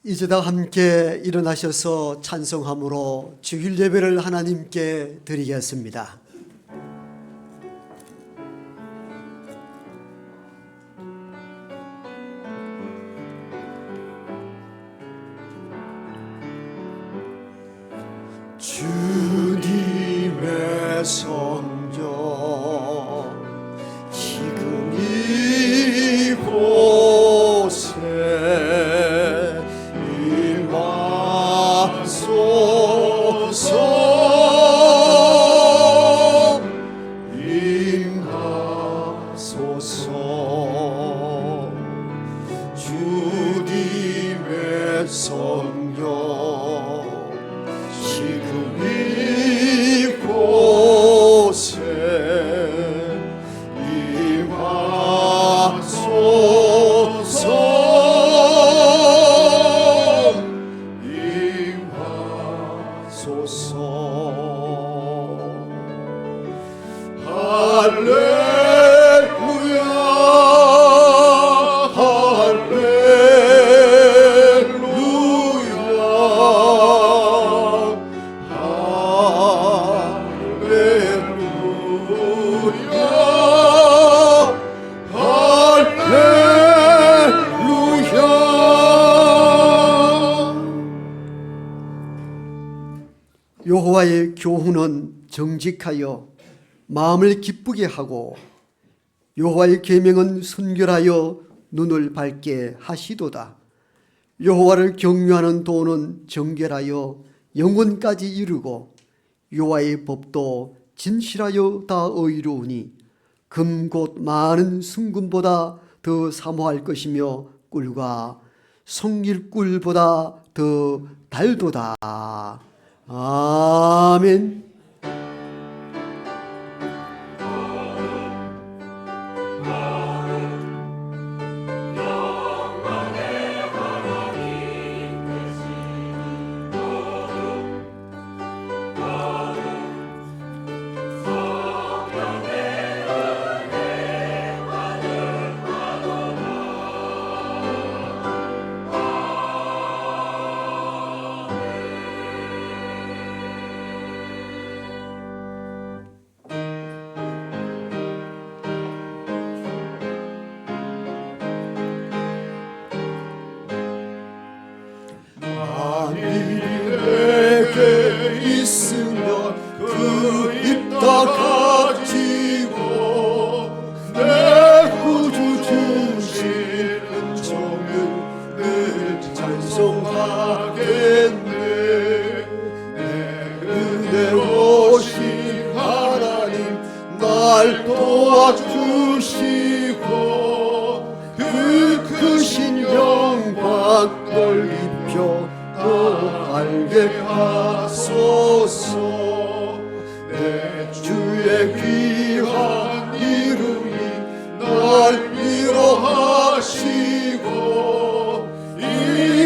이제 다 함께 일어나셔서 찬송함으로 주일 예배를 하나님께 드리겠습니다. 주님의 성령 지금 이곳에 임하소서 주님의 성령 지금 이곳에 임하소서 할렐루야 여호와의 교훈은 정직하여 마음을 기쁘게 하고 여호와의 계명은 순결하여 눈을 밝게 하시도다. 여호와를 경외하는 도는 정결하여 영혼까지 이르고 여호와의 법도 진실하여 다 의로우니 금 곧 많은 순금보다 더 사모할 것이며 꿀과 성일꿀보다 더 달도다. 아멘. 있으면 그 입다 가지고 내 구주 주신 은총을 늘 찬송하겠네. 내 은혜로우신 하나님 날 도와주시고 그 크신 영광 널 입혀 더 알게 하소서. 내 주의 귀한 이름이 날 위로하시고 이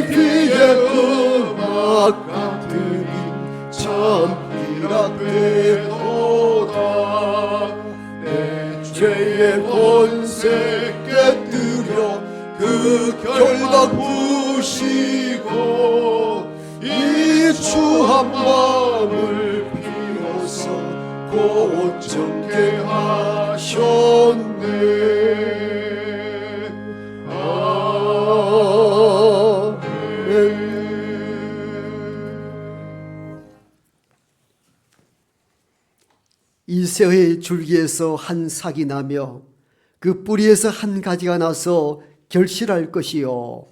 귀의 음악 같으니 참 희락되도다. 내 죄의 권세 깨뜨려 그 결박 부시고 이 추한 마음을 비로소 곧 정케 하셨네. 아멘. 이새의 줄기에서 한 삭이 나며 그 뿌리에서 한 가지가 나서 결실할 것이요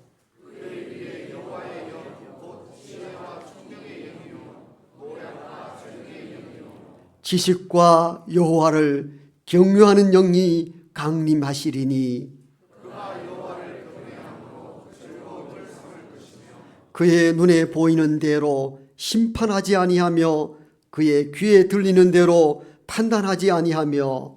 지식과 여호와를 경외하는 영이 강림하시리니 그의 눈에 보이는 대로 심판하지 아니하며 그의 귀에 들리는 대로 판단하지 아니하며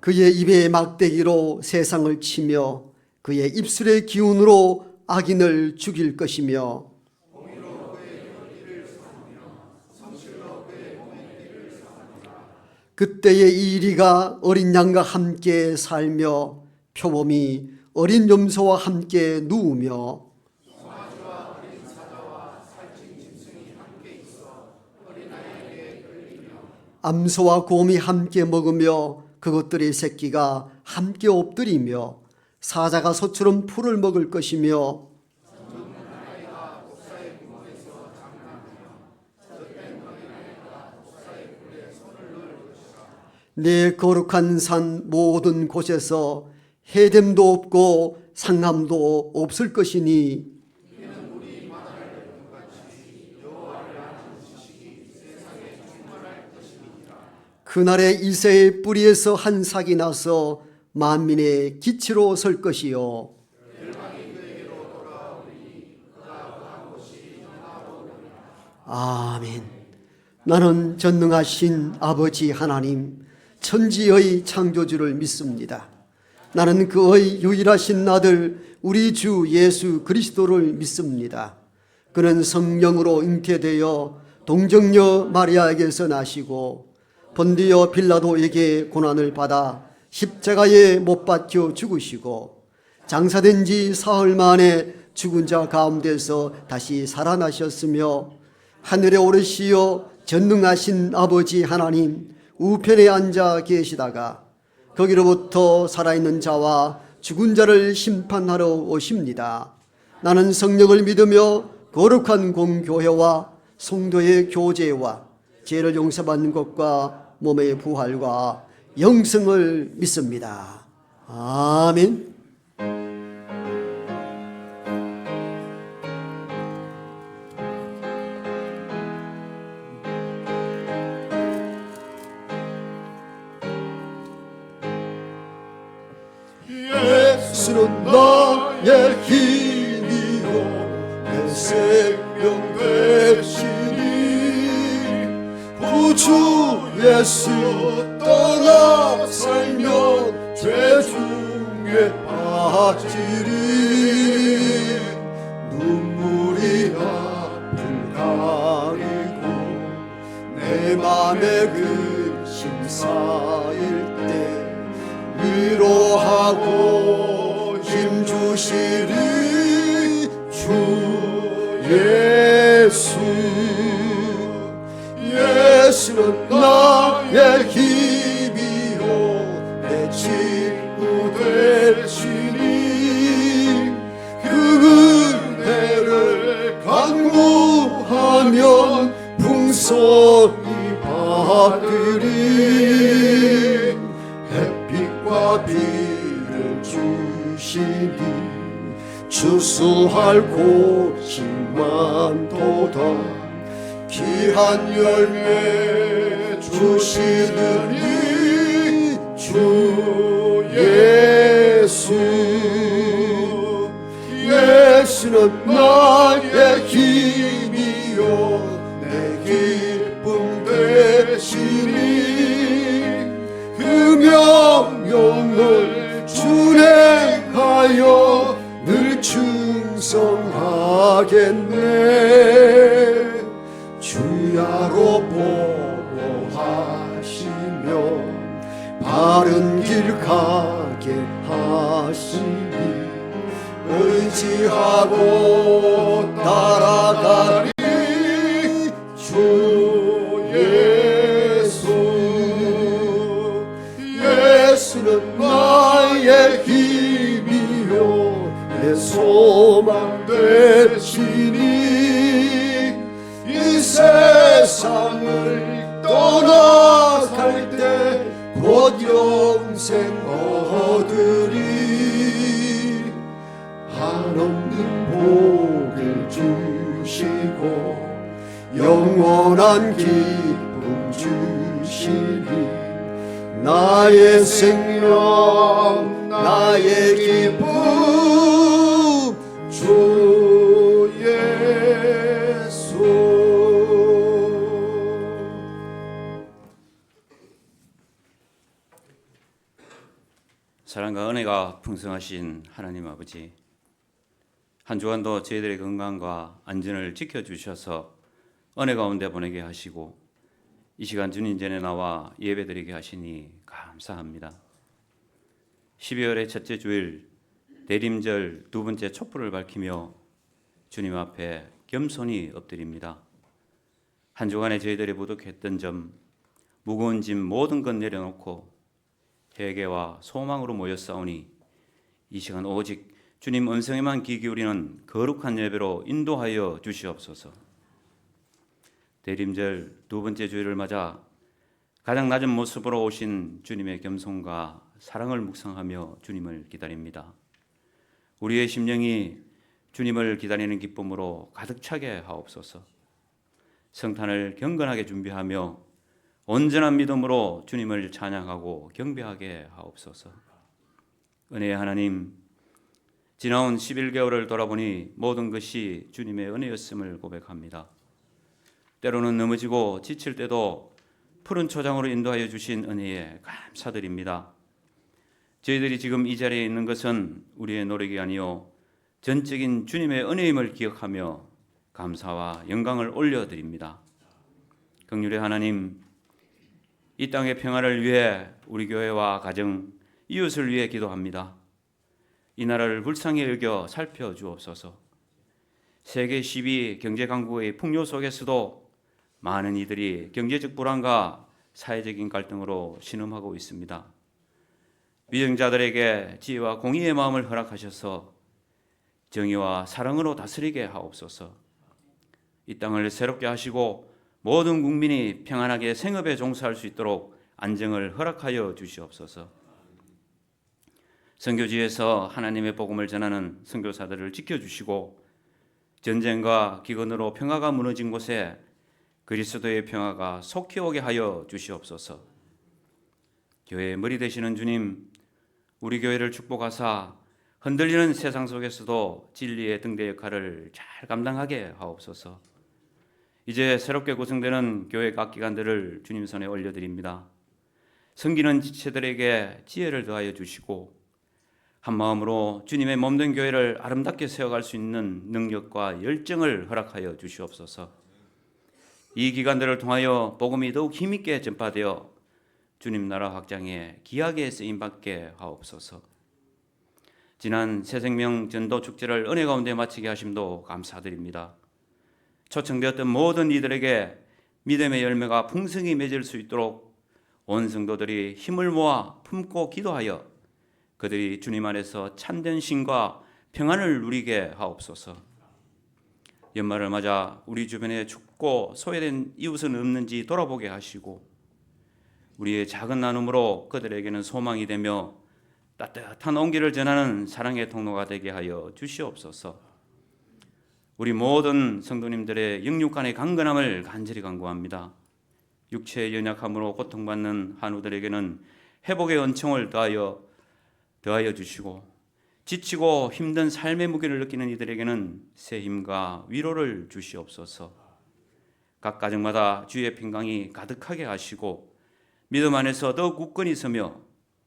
그의 입의 막대기로 세상을 치며 그의 입술의 기운으로 악인을 죽일 것이며 그때의 이리가 어린 양과 함께 살며 표범이 어린 염소와 함께 누우며 암소와 곰이 함께 먹으며 그것들의 새끼가 함께 엎드리며 사자가 소처럼 풀을 먹을 것이며 내 거룩한 산 모든 곳에서 해됨도 없고 상함도 없을 것이니 그날에 이새의 뿌리에서 한 삭이 나서 만민의 기치로 설 것이요 아멘. 나는 전능하신 아버지 하나님 천지의 창조주를 믿습니다. 나는 그의 유일하신 아들 우리 주 예수 그리스도를 믿습니다. 그는 성령으로 잉태되어 동정녀 마리아에게서 나시고 본디오 빌라도에게 고난을 받아 십자가에 못 박혀 죽으시고 장사된 지 사흘 만에 죽은 자 가운데서 다시 살아나셨으며 하늘에 오르시어 전능하신 아버지 하나님 우편에 앉아 계시다가 거기로부터 살아있는 자와 죽은 자를 심판하러 오십니다. 나는 성령을 믿으며 거룩한 공교회와 성도의 교제와 죄를 용서받는 것과 몸의 부활과 영생을 믿습니다. 아멘. 예수는 나의 힘이요 내 생명 되시니 구주 예수 떠나 살면 죄 중에 빠지리 눈물이 앞을 가리고 내 맘에 근심 쌓일 때 위로하고 힘주시리 주 예수 예수는 나의 힘이요 내 친구 되시니 그 은혜를 간구하면 풍성히 받으리 햇빛과 비를 주시니 추수할 곳이 많도다 귀한 열매 주시느니 주 예수 예수는 나의 힘이요 내 기쁨 되시니 그 명령을 준행하여 늘 충성하겠네 주야로 보호하시며 바른 길 가게 하시니 의지하고 따라가리 주 예수 예수는 나의 힘이요 내 소망 되시니 이 세상을 떠나갈 때 곧 영생 얻으리 한없는 복을 주시고 영원한 기쁨 주시니 나의 생명 나의 기쁨 주 예수 사랑과 은혜가 풍성하신 하나님 아버지, 한 주간도 저희들의 건강과 안전을 지켜주셔서 은혜 가운데 보내게 하시고 이 시간 주님 전에 나와 예배드리게 하시니 감사합니다. 12월의 첫째 주일 대림절 두 번째 촛불을 밝히며 주님 앞에 겸손히 엎드립니다. 한 주간에 저희들이 부족했던 점, 무거운 짐 모든 것 내려놓고 회개와 소망으로 모였사오니 이 시간 오직 주님 음성에만 귀 기울이는 거룩한 예배로 인도하여 주시옵소서. 대림절 두 번째 주일을 맞아 가장 낮은 모습으로 오신 주님의 겸손과 사랑을 묵상하며 주님을 기다립니다. 우리의 심령이 주님을 기다리는 기쁨으로 가득 차게 하옵소서. 성탄을 경건하게 준비하며 온전한 믿음으로 주님을 찬양하고 경배하게 하옵소서. 은혜의 하나님, 지나온 11개월을 돌아보니 모든 것이 주님의 은혜였음을 고백합니다. 때로는 넘어지고 지칠 때도 푸른 초장으로 인도하여 주신 은혜에 감사드립니다. 저희들이 지금 이 자리에 있는 것은 우리의 노력이 아니요 전적인 주님의 은혜임을 기억하며 감사와 영광을 올려드립니다. 긍휼의 하나님, 이 땅의 평화를 위해 우리 교회와 가정, 이웃을 위해 기도합니다. 이 나라를 불쌍히 여겨 살펴주옵소서. 세계 10위 경제 강국의 풍요 속에서도 많은 이들이 경제적 불안과 사회적인 갈등으로 신음하고 있습니다. 위정자들에게 지혜와 공의의 마음을 허락하셔서 정의와 사랑으로 다스리게 하옵소서. 이 땅을 새롭게 하시고 모든 국민이 평안하게 생업에 종사할 수 있도록 안정을 허락하여 주시옵소서. 선교지에서 하나님의 복음을 전하는 선교사들을 지켜주시고 전쟁과 기근으로 평화가 무너진 곳에 그리스도의 평화가 속히 오게 하여 주시옵소서. 교회의 머리 되시는 주님, 우리 교회를 축복하사 흔들리는 세상 속에서도 진리의 등대 역할을 잘 감당하게 하옵소서. 이제 새롭게 구성되는 교회 각 기관들을 주님 손에 올려드립니다. 섬기는 지체들에게 지혜를 더하여 주시고 한 마음으로 주님의 몸된 교회를 아름답게 세워갈 수 있는 능력과 열정을 허락하여 주시옵소서. 이 기관들을 통하여 복음이 더욱 힘있게 전파되어 주님 나라 확장에 귀하게 쓰임받게 하옵소서. 지난 새생명 전도 축제를 은혜 가운데 마치게 하심도 감사드립니다. 초청되었던 모든 이들에게 믿음의 열매가 풍성히 맺을 수 있도록 온 성도들이 힘을 모아 품고 기도하여 그들이 주님 안에서 참된 신과 평안을 누리게 하옵소서. 연말을 맞아 우리 주변에 춥고 소외된 이웃은 없는지 돌아보게 하시고 우리의 작은 나눔으로 그들에게는 소망이 되며 따뜻한 온기를 전하는 사랑의 통로가 되게 하여 주시옵소서. 우리 모든 성도님들의 영육간의 강건함을 간절히 간구합니다. 육체의 연약함으로 고통받는 한우들에게는 회복의 은총을 더하여 주시고 지치고 힘든 삶의 무게를 느끼는 이들에게는 새 힘과 위로를 주시옵소서. 각 가정마다 주의 평강이 가득하게 하시고 믿음 안에서 더욱 굳건히 서며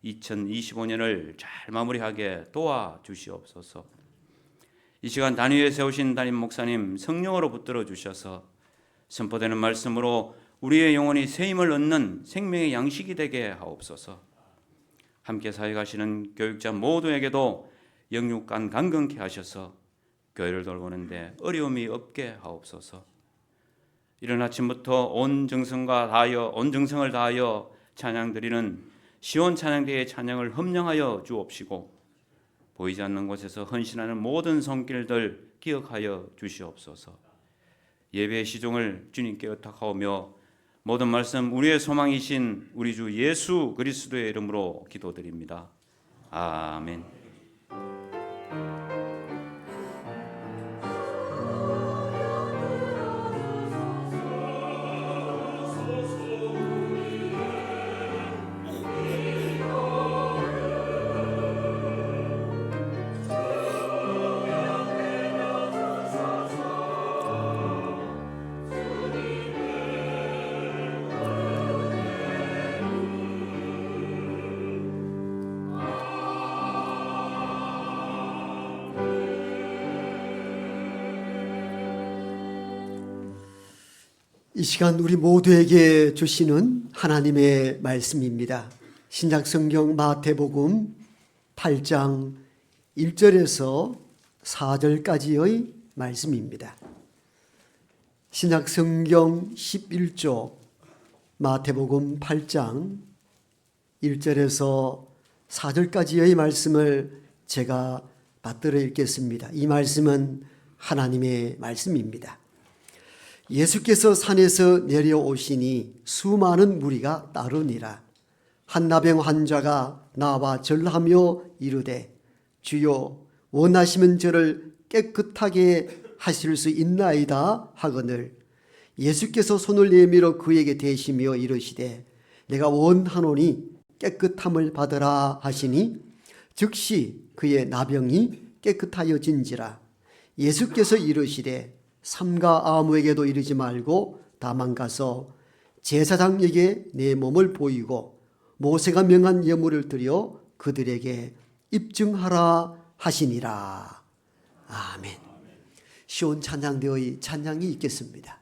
2025년을 잘 마무리하게 도와주시옵소서. 이 시간 단위에 세우신 담임 목사님 성령으로 붙들어 주셔서 선포되는 말씀으로 우리의 영혼이 새 힘을 얻는 생명의 양식이 되게 하옵소서. 함께 사역하시는 교육자 모두에게도 영육간 강건케 하셔서 교회를 돌보는데 어려움이 없게 하옵소서. 이른 아침부터 온 정성을 다하여 찬양드리는 시온 찬양대의 찬양을 험령하여 주옵시고 보이지 않는 곳에서 헌신하는 모든 손길들 기억하여 주시옵소서. 예배의 시종을 주님께 의탁하오며 모든 말씀 우리의 소망이신 우리 주 예수 그리스도의 이름으로 기도드립니다. 아멘. 이 시간 우리 모두에게 주시는 하나님의 말씀입니다. 신약성경 마태복음 8장 1절에서 4절까지의 말씀입니다. 신약성경 11조 마태복음 8장 1절에서 4절까지의 말씀을 제가 받들어 읽겠습니다. 이 말씀은 하나님의 말씀입니다. 예수께서 산에서 내려오시니 수많은 무리가 따르니라. 한 나병 환자가 나와 절하며 이르되 주여 원하시면 저를 깨끗하게 하실 수 있나이다 하거늘 예수께서 손을 내밀어 그에게 대시며 이르시되 내가 원하노니 깨끗함을 받으라 하시니 즉시 그의 나병이 깨끗하여진지라. 예수께서 이르시되 삼가 아무에게도 이르지 말고 다만 가서 제사장에게 내 몸을 보이고 모세가 명한 예물을 드려 그들에게 입증하라 하시니라. 아멘. 시온 찬양대의 찬양이 있겠습니다.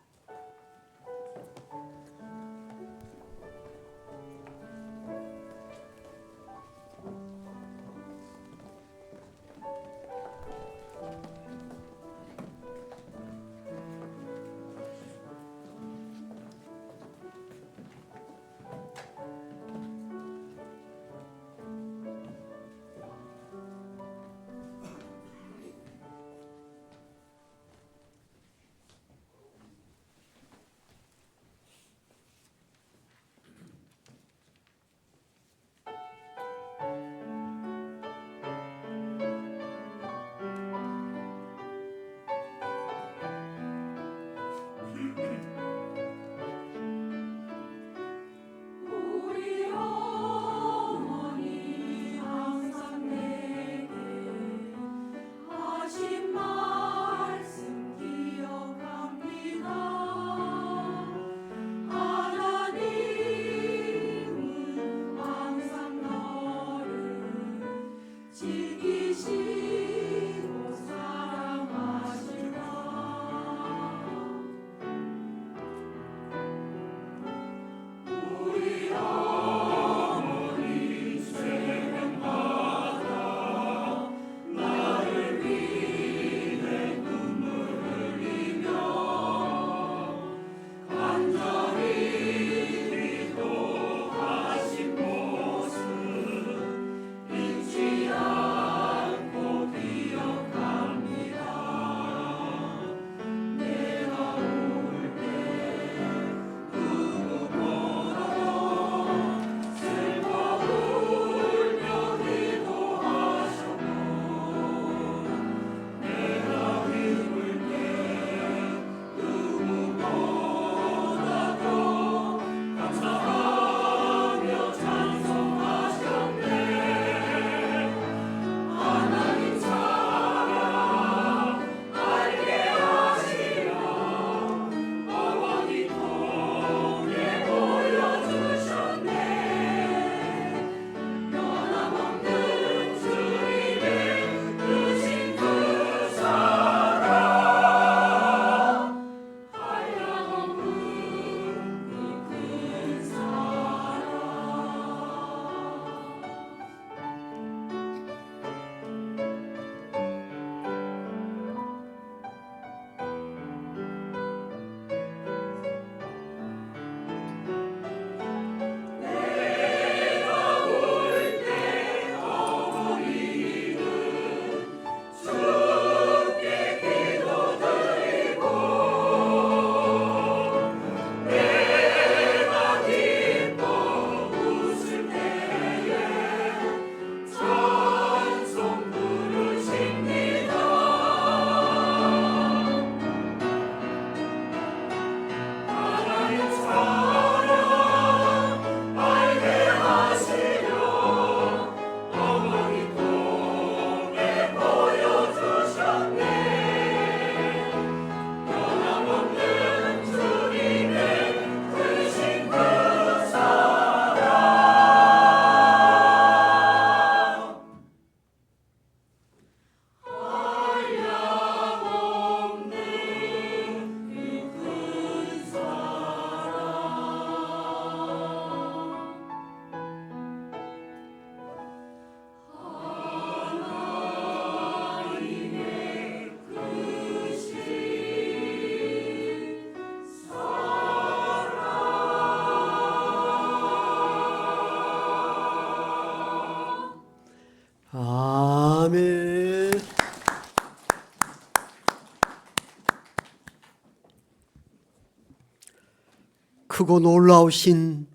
크고 놀라우신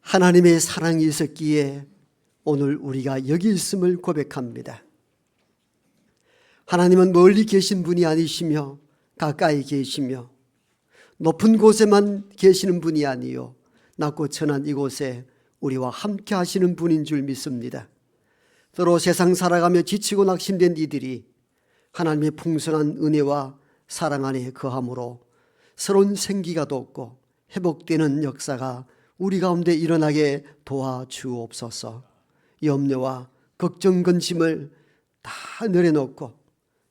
하나님의 사랑이 있었기에 오늘 우리가 여기 있음을 고백합니다. 하나님은 멀리 계신 분이 아니시며 가까이 계시며 높은 곳에만 계시는 분이 아니요 낮고 천한 이곳에 우리와 함께 하시는 분인 줄 믿습니다. 서로 세상 살아가며 지치고 낙심된 이들이 하나님의 풍성한 은혜와 사랑 안에 거함으로 새로운 생기가 돋고 회복되는 역사가 우리 가운데 일어나게 도와주옵소서. 염려와 걱정 근심을 다 내려놓고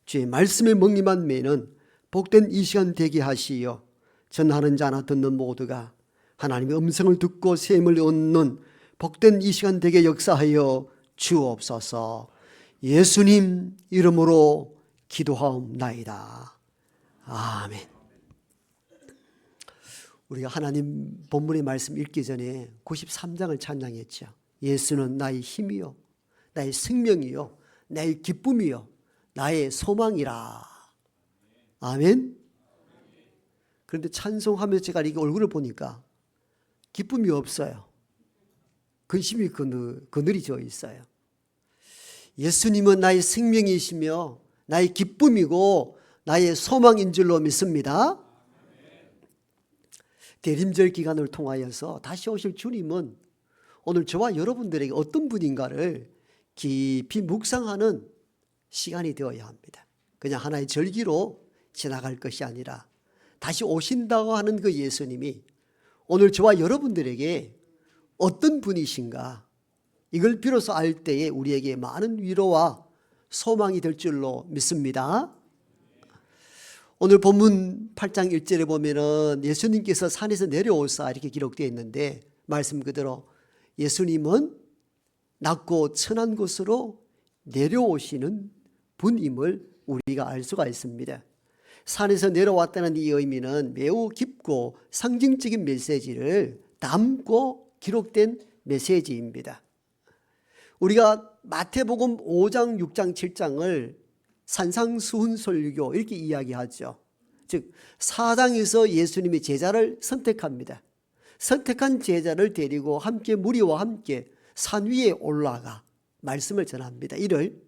주의 말씀에 먹기만 매는 복된 이 시간 되게 하시어 전하는 자나 듣는 모두가 하나님의 음성을 듣고 셈을 얻는 복된 이 시간 되게 역사하여 주옵소서. 예수님 이름으로 기도하옵나이다. 아멘. 우리가 하나님 본문의 말씀 읽기 전에 93장을 찬양했죠. 예수는 나의 힘이요 나의 생명이요 나의 기쁨이요 나의 소망이라. 아멘. 그런데 찬송하면서 제가 이렇게 얼굴을 보니까 기쁨이 없어요. 근심이 그늘이 져 있어요. 예수님은 나의 생명이시며 나의 기쁨이고 나의 소망인 줄로 믿습니다. 대림절 기간을 통하여서 다시 오실 주님은 오늘 저와 여러분들에게 어떤 분인가를 깊이 묵상하는 시간이 되어야 합니다. 그냥 하나의 절기로 지나갈 것이 아니라 다시 오신다고 하는 그 예수님이 오늘 저와 여러분들에게 어떤 분이신가, 이걸 비로소 알 때에 우리에게 많은 위로와 소망이 될 줄로 믿습니다. 오늘 본문 8장 1절에 보면은 예수님께서 산에서 내려오사 이렇게 기록되어 있는데 말씀 그대로 예수님은 낮고 천한 곳으로 내려오시는 분임을 우리가 알 수가 있습니다. 산에서 내려왔다는 이 의미는 매우 깊고 상징적인 메시지를 담고 기록된 메시지입니다. 우리가 마태복음 5장, 6장, 7장을 산상수훈설교 이렇게 이야기하죠. 즉 사장에서 예수님이 제자를 선택합니다. 선택한 제자를 데리고 함께 무리와 함께 산 위에 올라가 말씀을 전합니다. 이를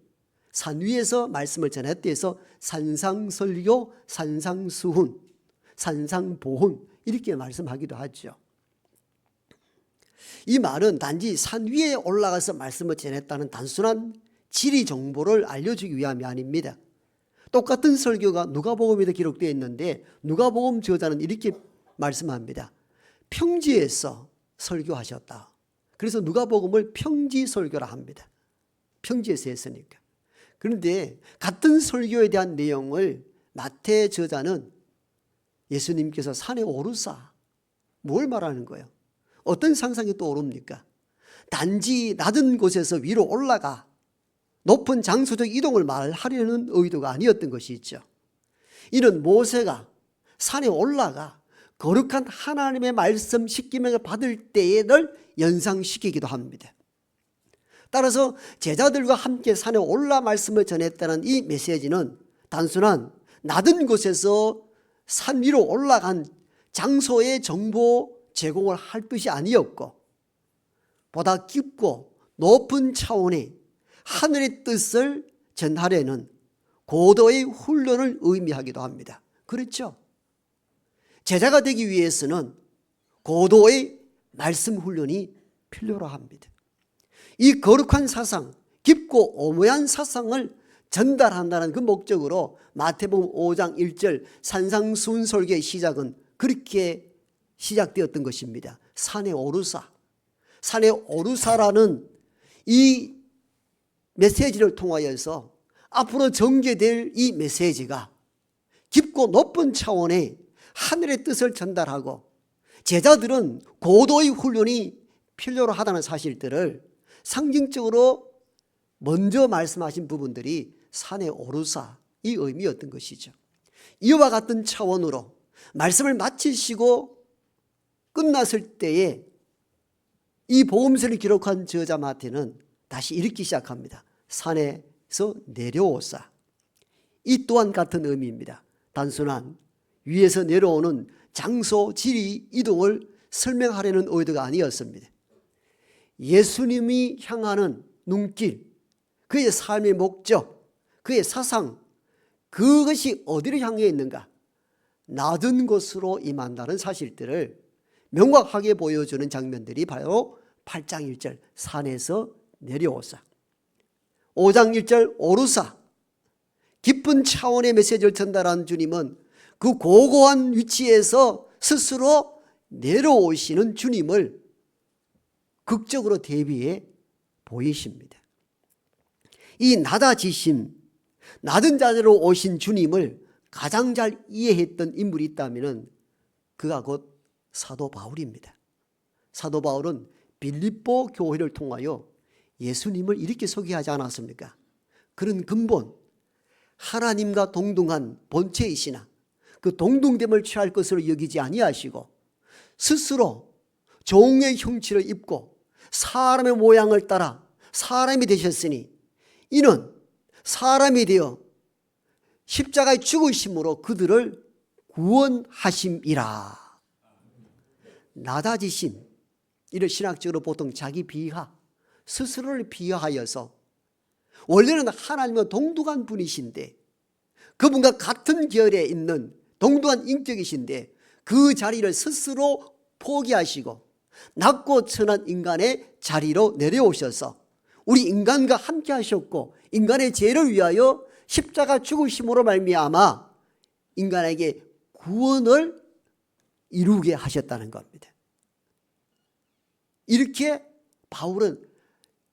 산 위에서 말씀을 전했다 해서 산상설교, 산상수훈, 산상보훈 이렇게 말씀하기도 하죠. 이 말은 단지 산 위에 올라가서 말씀을 전했다는 단순한 지리 정보를 알려주기 위함이 아닙니다. 똑같은 설교가 누가복음에도 기록되어 있는데 누가복음 저자는 이렇게 말씀합니다. 평지에서 설교하셨다. 그래서 누가복음을 평지설교라 합니다. 평지에서 했으니까. 그런데 같은 설교에 대한 내용을 마태 저자는 예수님께서 산에 오르사 뭘 말하는 거예요? 어떤 상상이 떠오릅니까? 단지 낮은 곳에서 위로 올라가 높은 장소적 이동을 말하려는 의도가 아니었던 것이 있죠. 이는 모세가 산에 올라가 거룩한 하나님의 말씀 십계명을 받을 때를 연상시키기도 합니다. 따라서 제자들과 함께 산에 올라 말씀을 전했다는 이 메시지는 단순한 낮은 곳에서 산 위로 올라간 장소의 정보 제공을 할 뜻이 아니었고 보다 깊고 높은 차원의 하늘의 뜻을 전하려는 고도의 훈련을 의미하기도 합니다. 그렇죠? 제자가 되기 위해서는 고도의 말씀 훈련이 필요로 합니다. 이 거룩한 사상, 깊고 오묘한 사상을 전달한다는 그 목적으로 마태복음 5장 1절 산상수훈설교의 시작은 그렇게 시작되었던 것입니다. 산에 오르사. 산에 오르사라는 이 메시지를 통하여서 앞으로 전개될 이 메시지가 깊고 높은 차원의 하늘의 뜻을 전달하고 제자들은 고도의 훈련이 필요로 하다는 사실들을 상징적으로 먼저 말씀하신 부분들이 산에 오르사 이 의미였던 것이죠. 이와 같은 차원으로 말씀을 마치시고 끝났을 때에 이 복음서를 기록한 저자 마태는 다시 읽기 시작합니다. 산에서 내려오사. 이 또한 같은 의미입니다. 단순한 위에서 내려오는 장소, 지리, 이동을 설명하려는 의도가 아니었습니다. 예수님이 향하는 눈길, 그의 삶의 목적, 그의 사상, 그것이 어디를 향해 있는가? 낮은 곳으로 임한다는 사실들을 명확하게 보여주는 장면들이 바로 8장 1절 산에서 내려오사, 5장 1절 오르사, 깊은 차원의 메시지를 전달한 주님은 그 고고한 위치에서 스스로 내려오시는 주님을 극적으로 대비해 보이십니다. 이 낮아지심, 낮은 자세로 오신 주님을 가장 잘 이해했던 인물이 있다면 그가 곧 사도 바울입니다. 사도 바울은 빌립보 교회를 통하여 예수님을 이렇게 소개하지 않았습니까? 그런 근본, 하나님과 동등한 본체이시나 그 동등됨을 취할 것으로 여기지 아니하시고 스스로 종의 형체를 입고 사람의 모양을 따라 사람이 되셨으니 이는 사람이 되어 십자가에 죽으심으로 그들을 구원하심이라. 낮아지심, 이를 신학적으로 보통 자기 비하, 스스로를 비하하여서 원래는 하나님과 동등한 분이신데 그분과 같은 결에 있는 동등한 인격이신데 그 자리를 스스로 포기하시고 낮고 천한 인간의 자리로 내려오셔서 우리 인간과 함께 하셨고 인간의 죄를 위하여 십자가 죽으심으로 말미암아 인간에게 구원을 이루게 하셨다는 겁니다. 이렇게 바울은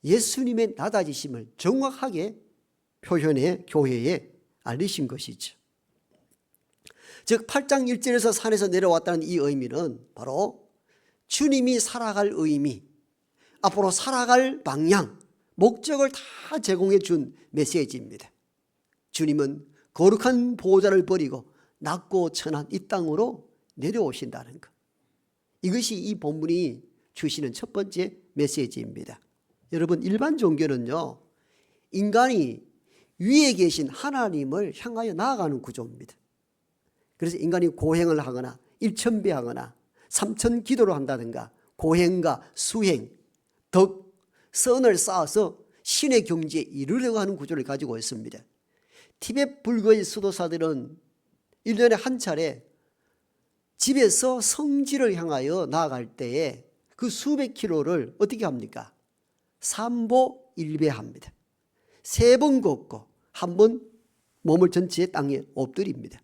예수님의 낮아지심을 정확하게 표현해 교회에 알리신 것이죠. 즉 8장 1절에서 산에서 내려왔다는 이 의미는 바로 주님이 살아갈 의미, 앞으로 살아갈 방향, 목적을 다 제공해 준 메시지입니다. 주님은 거룩한 보호자를 버리고 낮고 천한 이 땅으로 내려오신다는 것, 이것이 이 본문이 주시는 첫 번째 메시지입니다. 여러분, 일반 종교는요, 인간이 위에 계신 하나님을 향하여 나아가는 구조입니다. 그래서 인간이 고행을 하거나 일천배하거나 삼천 기도를 한다든가 고행과 수행, 덕, 선을 쌓아서 신의 경지에 이르려고 하는 구조를 가지고 있습니다. 티베트 불교의 수도사들은 1년에 한 차례 집에서 성지를 향하여 나아갈 때에 그 수백 킬로를 어떻게 합니까? 삼보 일배합니다. 3번 걷고 한 번 몸을 전체에 땅에 엎드립니다.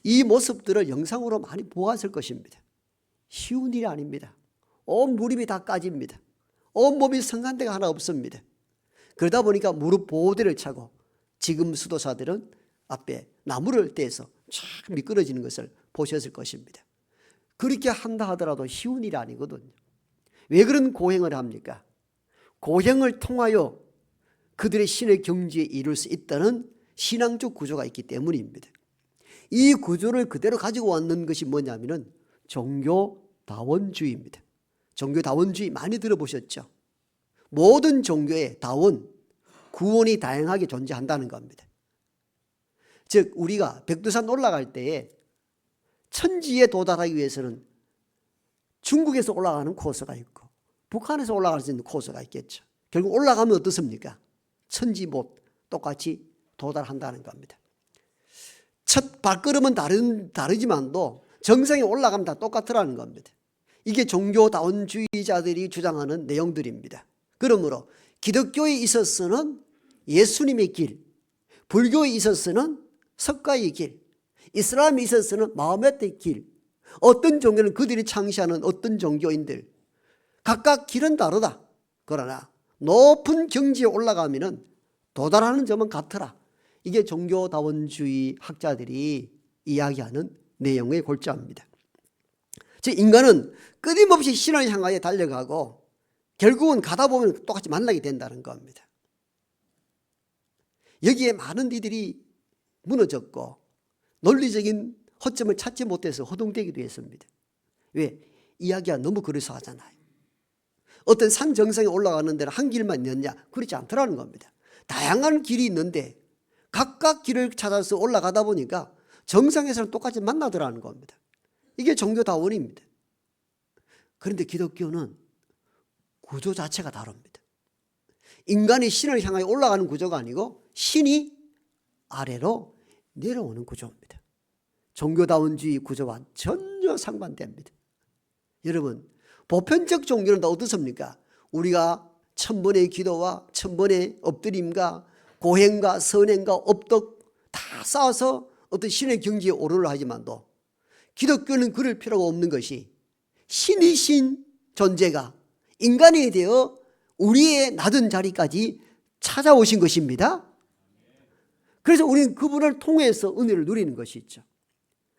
이 모습들을 영상으로 많이 보았을 것입니다. 쉬운 일이 아닙니다. 온 무릎이 다 까집니다. 온 몸이 성한 데가 하나 없습니다. 그러다 보니까 무릎 보호대를 차고 지금 수도사들은 앞에 나무를 떼서 쫙 미끄러지는 것을 보셨을 것입니다. 그렇게 한다 하더라도 쉬운 일이 아니거든요. 왜 그런 고행을 합니까? 고행을 통하여 그들의 신의 경지에 이룰 수 있다는 신앙적 구조가 있기 때문입니다. 이 구조를 그대로 가지고 왔는 것이 뭐냐면은 종교다원주의입니다. 종교다원주의 많이 들어보셨죠? 모든 종교의 다원, 구원이 다양하게 존재한다는 겁니다. 즉 우리가 백두산 올라갈 때에 천지에 도달하기 위해서는 중국에서 올라가는 코스가 있고 북한에서 올라갈 수 있는 코스가 있겠죠. 결국 올라가면 어떻습니까? 천지 못 똑같이 도달한다는 겁니다. 첫 발걸음은 다르지만도 정상에 올라가면 다 똑같으라는 겁니다. 이게 종교다원주의자들이 주장하는 내용들입니다. 그러므로 기독교에 있어서는 예수님의 길, 불교에 있어서는 석가의 길, 이슬람에 있어서는 마호메트의 길, 어떤 종교는 그들이 창시하는 어떤 종교인들 각각 길은 다르다. 그러나 높은 경지에 올라가면 도달하는 점은 같더라. 이게 종교다원주의 학자들이 이야기하는 내용의 골자입니다. 즉 인간은 끊임없이 신을 향하여 달려가고 결국은 가다 보면 똑같이 만나게 된다는 겁니다. 여기에 많은 이들이 무너졌고 논리적인 허점을 찾지 못해서 허둥대기도 했습니다. 왜? 이야기가 너무 그래서하잖아요. 어떤 산 정상에 올라가는 데는 한 길만 있느냐? 그렇지 않더라는 겁니다. 다양한 길이 있는데 각각 길을 찾아서 올라가다 보니까 정상에서는 똑같이 만나더라는 겁니다. 이게 종교다원입니다. 그런데 기독교는 구조 자체가 다릅니다. 인간이 신을 향하여 올라가는 구조가 아니고 신이 아래로 내려오는 구조입니다. 종교다원주의 구조와 전혀 상반됩니다. 여러분, 보편적 종교는 다 어떻습니까? 우리가 1000번의 기도와 1000번의 엎드림과 고행과 선행과 업덕 다 쌓아서 어떤 신의 경지에 오르려 하지만도 기독교는 그럴 필요가 없는 것이 신이신 존재가 인간이 되어 우리의 낮은 자리까지 찾아오신 것입니다. 그래서 우리는 그분을 통해서 은혜를 누리는 것이 있죠.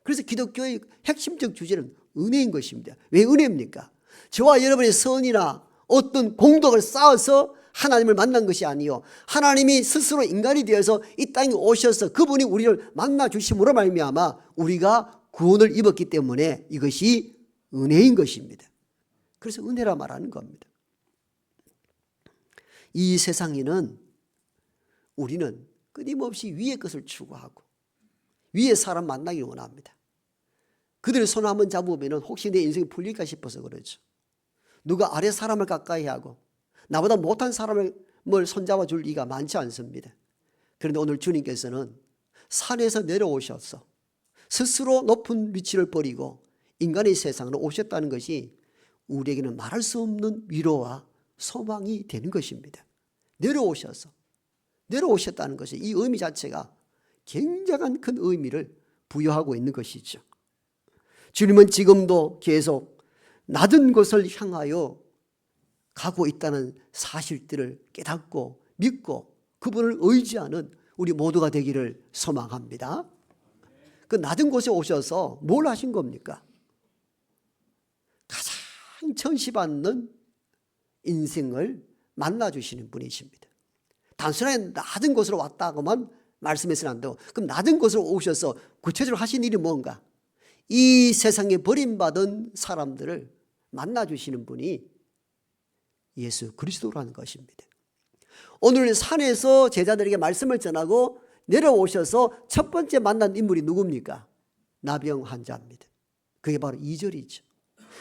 그래서 기독교의 핵심적 주제는 은혜인 것입니다. 왜 은혜입니까? 저와 여러분의 선이나 어떤 공덕을 쌓아서 하나님을 만난 것이 아니요, 하나님이 스스로 인간이 되어서 이 땅에 오셔서 그분이 우리를 만나 주심으로 말미암아 우리가 구원을 입었기 때문에 이것이 은혜인 것입니다. 그래서 은혜라 말하는 겁니다. 이 세상에는 우리는 끊임없이 위의 것을 추구하고 위의 사람 만나기를 원합니다. 그들의 손 한번 잡으면 혹시 내 인생이 풀릴까 싶어서 그렇죠. 누가 아래 사람을 가까이 하고 나보다 못한 사람을 손잡아 줄 리가 많지 않습니다. 그런데 오늘 주님께서는 산에서 내려오셔서 스스로 높은 위치를 버리고 인간의 세상으로 오셨다는 것이 우리에게는 말할 수 없는 위로와 소망이 되는 것입니다. 내려오셨다는 것이, 이 의미 자체가 굉장한 큰 의미를 부여하고 있는 것이죠. 주님은 지금도 계속 낮은 곳을 향하여 가고 있다는 사실들을 깨닫고 믿고 그분을 의지하는 우리 모두가 되기를 소망합니다. 그 낮은 곳에 오셔서 뭘 하신 겁니까? 가장 천시받는 인생을 만나주시는 분이십니다. 단순하게 낮은 곳으로 왔다고만 말씀해서는 안 되고, 그럼 낮은 곳으로 오셔서 구체적으로 하신 일이 뭔가? 이 세상에 버림받은 사람들을 만나주시는 분이 예수 그리스도라는 것입니다. 오늘 산에서 제자들에게 말씀을 전하고 내려오셔서 첫 번째 만난 인물이 누굽니까? 나병 환자입니다. 그게 바로 2절이죠.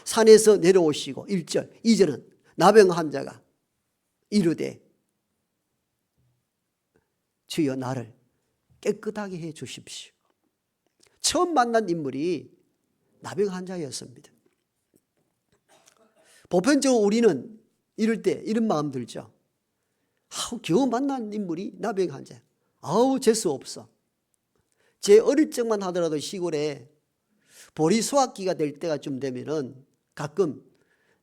산에서 내려오시고 1절, 2절은 나병 환자가 이르되 주여 나를 깨끗하게 해 주십시오. 처음 만난 인물이 나병 환자였습니다. 보편적으로 우리는 이럴 때 이런 마음 들죠. 겨우 만난 인물이 나병 환자. 재수 없어. 제 어릴 적만 하더라도 시골에 보리 수확기가 될 때가 좀 되면은 가끔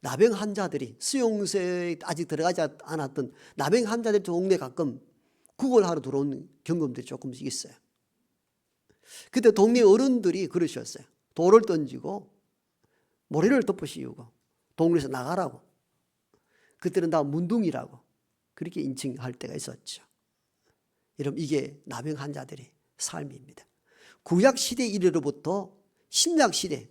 나병 환자들이, 수용소에 아직 들어가지 않았던 나병 환자들 동네 가끔 구걸하러 들어온 경험들이 조금씩 있어요. 그때 동네 어른들이 그러셨어요. 돌을 던지고 모래를 덮어 씌우고 동네에서 나가라고. 그때는 다 문둥이라고 그렇게 인칭할 때가 있었죠. 여러분, 이게 나병 환자들의 삶입니다. 구약 시대 이래로부터 신약 시대,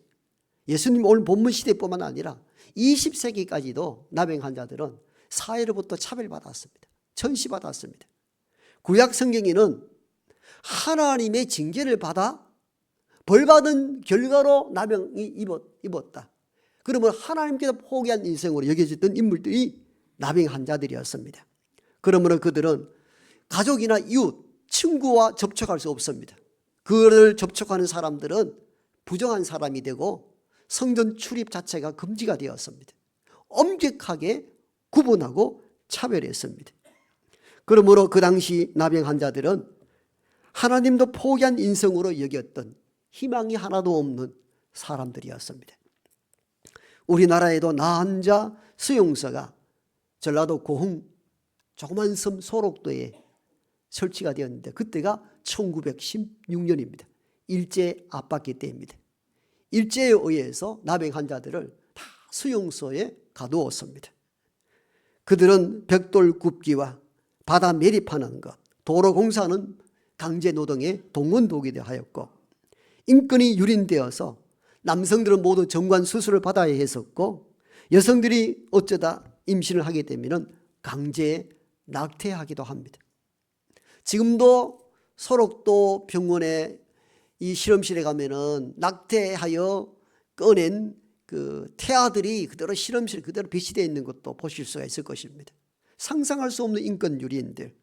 예수님 오늘 본문 시대뿐만 아니라 20세기까지도 나병 환자들은 사회로부터 차별받았습니다. 천시받았습니다. 구약 성경에는 하나님의 징계를 받아 벌받은 결과로 나병이 입었다. 그러면 하나님께서 포기한 인생으로 여겨졌던 인물들이 나병 환자들이었습니다. 그러므로 그들은 가족이나 이웃, 친구와 접촉할 수 없습니다. 그를 접촉하는 사람들은 부정한 사람이 되고 성전 출입 자체가 금지가 되었습니다. 엄격하게 구분하고 차별했습니다. 그러므로 그 당시 나병 환자들은 하나님도 포기한 인생으로 여겼던 희망이 하나도 없는 사람들이었습니다. 우리나라에도 나한자 수용소가 전라도 고흥 조그만 섬 소록도에 설치가 되었는데 그때가 1916년입니다. 일제 압박기 때입니다. 일제에 의해서 나병 환자들을 다 수용소에 가두었습니다. 그들은 벽돌 굽기와 바다 매립하는 것, 도로 공사는 강제 노동에 동원되게 하였고, 인권이 유린되어서 남성들은 모두 정관 수술을 받아야 했었고, 여성들이 어쩌다 임신을 하게 되면 강제 낙태하기도 합니다. 지금도 소록도 병원에 이 실험실에 가면은 낙태하여 꺼낸 그 태아들이 그대로 실험실 그대로 비치되어 있는 것도 보실 수가 있을 것입니다. 상상할 수 없는 인권유린들.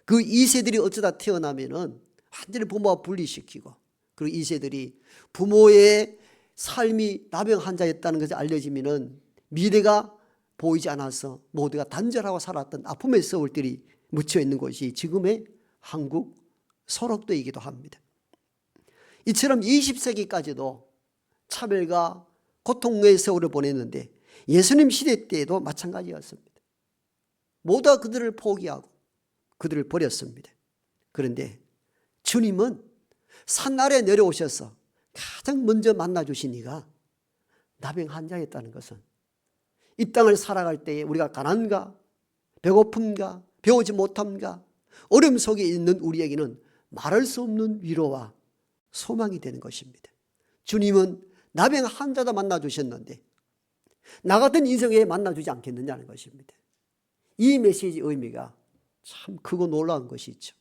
그 2세들이 어쩌다 태어나면은 완전히 부모와 분리시키고, 그리고 2세들이 부모의 삶이 나병 환자였다는 것이 알려지면은 미래가 보이지 않아서 모두가 단절하고 살았던 아픔의 서울들이 묻혀 있는 곳이 지금의 한국 소록도이기도 합니다. 이처럼 20세기까지도 차별과 고통의 세월을 보냈는데 예수님 시대 때에도 마찬가지였습니다. 모두가 그들을 포기하고 그들을 버렸습니다. 그런데 주님은 산 아래 내려오셔서 가장 먼저 만나주신 이가 나병 환자였다는 것은 이 땅을 살아갈 때에 우리가 가난과 배고픔과 배우지 못함과 어려움 속에 있는 우리에게는 말할 수 없는 위로와 소망이 되는 것입니다. 주님은 나병 환자도 만나주셨는데 나 같은 인생에 만나주지 않겠느냐는 것입니다. 이 메시지의 의미가 참 크고 놀라운 것이 있죠.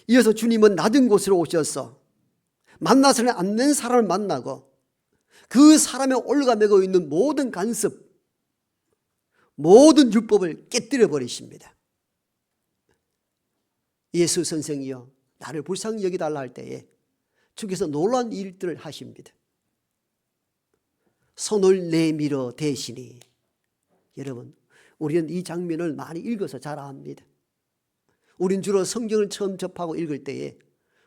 이어서 주님은 낮은 곳으로 오셔서 만나서는 안 된 사람을 만나고 그 사람의 올가 매고 있는 모든 간섭, 모든 율법을 깨뜨려 버리십니다. 예수 선생이여 나를 불쌍히 여기달라 할 때에 주께서 놀라운 일들을 하십니다. 손을 내밀어 대시니. 여러분, 우리는 이 장면을 많이 읽어서 잘 압니다. 우린 주로 성경을 처음 접하고 읽을 때에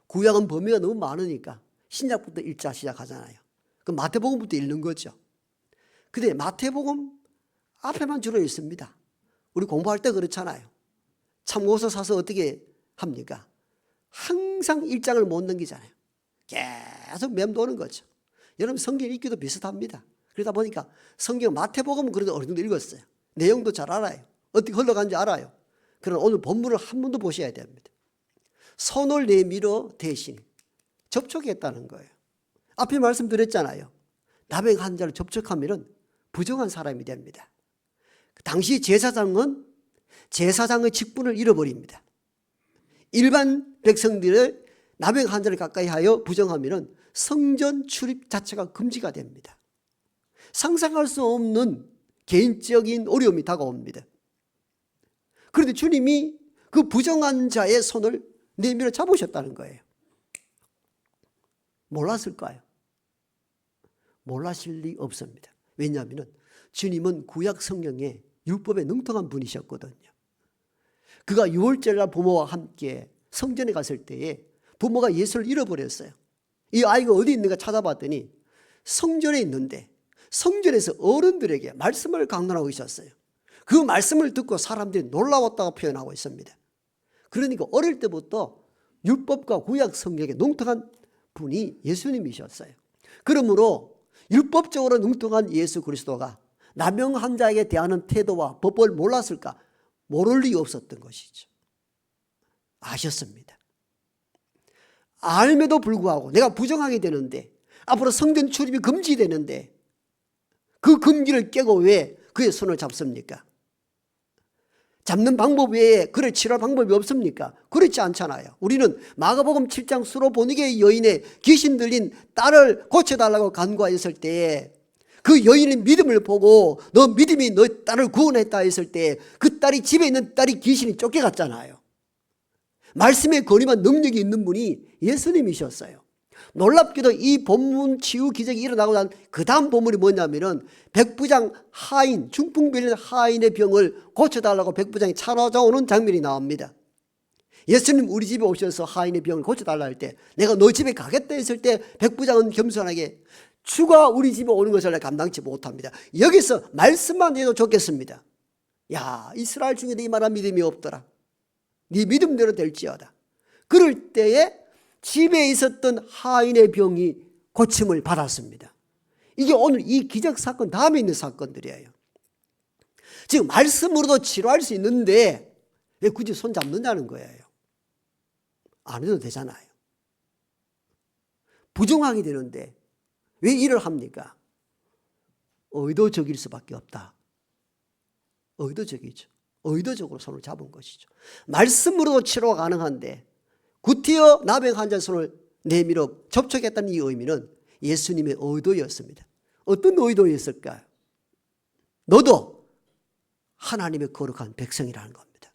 구약은 범위가 너무 많으니까 신약부터 읽자 시작하잖아요. 그럼 마태복음부터 읽는 거죠. 근데 마태복음 앞에만 주로 읽습니다. 우리 공부할 때 그렇잖아요. 참고서 사서 어떻게 합니까? 항상 1장을 못 넘기잖아요. 계속 맴도는 거죠. 여러분 성경 읽기도 비슷합니다. 그러다 보니까 성경 마태복음은 그래도 어느 정도 읽었어요. 내용도 잘 알아요. 어떻게 흘러가는지 알아요. 그러나 오늘 본문을 한 번 더 보셔야 됩니다. 손을 내밀어 대신 접촉했다는 거예요. 앞에 말씀드렸잖아요. 나병 환자를 접촉하면 부정한 사람이 됩니다. 당시 제사장은 제사장의 직분을 잃어버립니다. 일반 백성들의 나병 환자를 가까이 하여 부정하면 성전 출입 자체가 금지가 됩니다. 상상할 수 없는 개인적인 어려움이 다가옵니다. 그런데 주님이 그 부정한 자의 손을 내밀어 잡으셨다는 거예요. 몰랐을까요? 몰랐을 리 없습니다. 왜냐하면 주님은 구약 성경에 율법에 능통한 분이셨거든요. 그가 유월절날 부모와 함께 성전에 갔을 때에 부모가 예수를 잃어버렸어요. 이 아이가 어디 있는가 찾아봤더니 성전에 있는데 성전에서 어른들에게 말씀을 강론하고 있었어요. 그 말씀을 듣고 사람들이 놀라웠다고 표현하고 있습니다. 그러니까 어릴 때부터 율법과 구약 성경에 능통한 분이 예수님이셨어요. 그러므로 율법적으로 능통한 예수 그리스도가 나병 환자에게 대하는 태도와 법을 몰랐을까? 모를 리 없었던 것이죠. 아셨습니다. 알매도 불구하고 내가 부정하게 되는데 앞으로 성전 출입이 금지되는데 그 금기를 깨고 왜 그의 손을 잡습니까? 잡는 방법 외에 그를 치료할 방법이 없습니까? 그렇지 않잖아요. 우리는 마가복음 7장 수로보니게 여인의 귀신 들린 딸을 고쳐달라고 간구하였을 때 그 여인의 믿음을 보고 너 믿음이 너 딸을 구원했다 했을 때 그 딸이 집에 있는 딸이 귀신이 쫓겨갔잖아요. 말씀의 권위만 능력이 있는 분이 예수님이셨어요. 놀랍게도 이 본문 치유 기적이 일어나고 난 그 다음 본문이 뭐냐면은 백부장 하인, 중풍 빌린 하인의 병을 고쳐달라고 백부장이 찾아오는 장면이 나옵니다. 예수님 우리 집에 오셔서 하인의 병을 고쳐달라 할 때 내가 너 집에 가겠다 했을 때 백부장은 겸손하게 주가 우리 집에 오는 것을 내가 감당치 못합니다. 여기서 말씀만 해도 좋겠습니다. 야, 이스라엘 중에 네 말한 믿음이 없더라. 네 믿음대로 될지어다. 그럴 때에 집에 있었던 하인의 병이 고침을 받았습니다. 이게 오늘 이 기적 사건 다음에 있는 사건들이에요. 지금 말씀으로도 치료할 수 있는데 왜 굳이 손 잡는다는 거예요? 안 해도 되잖아요. 부정하게 되는데 왜 일을 합니까? 의도적일 수밖에 없다. 의도적이죠. 의도적으로 손을 잡은 것이죠. 말씀으로도 치료가 가능한데 구티어 나병 환자 손을 내밀어 접촉했다는 이 의미는 예수님의 의도였습니다. 어떤 의도였을까요? 너도 하나님의 거룩한 백성이라는 겁니다.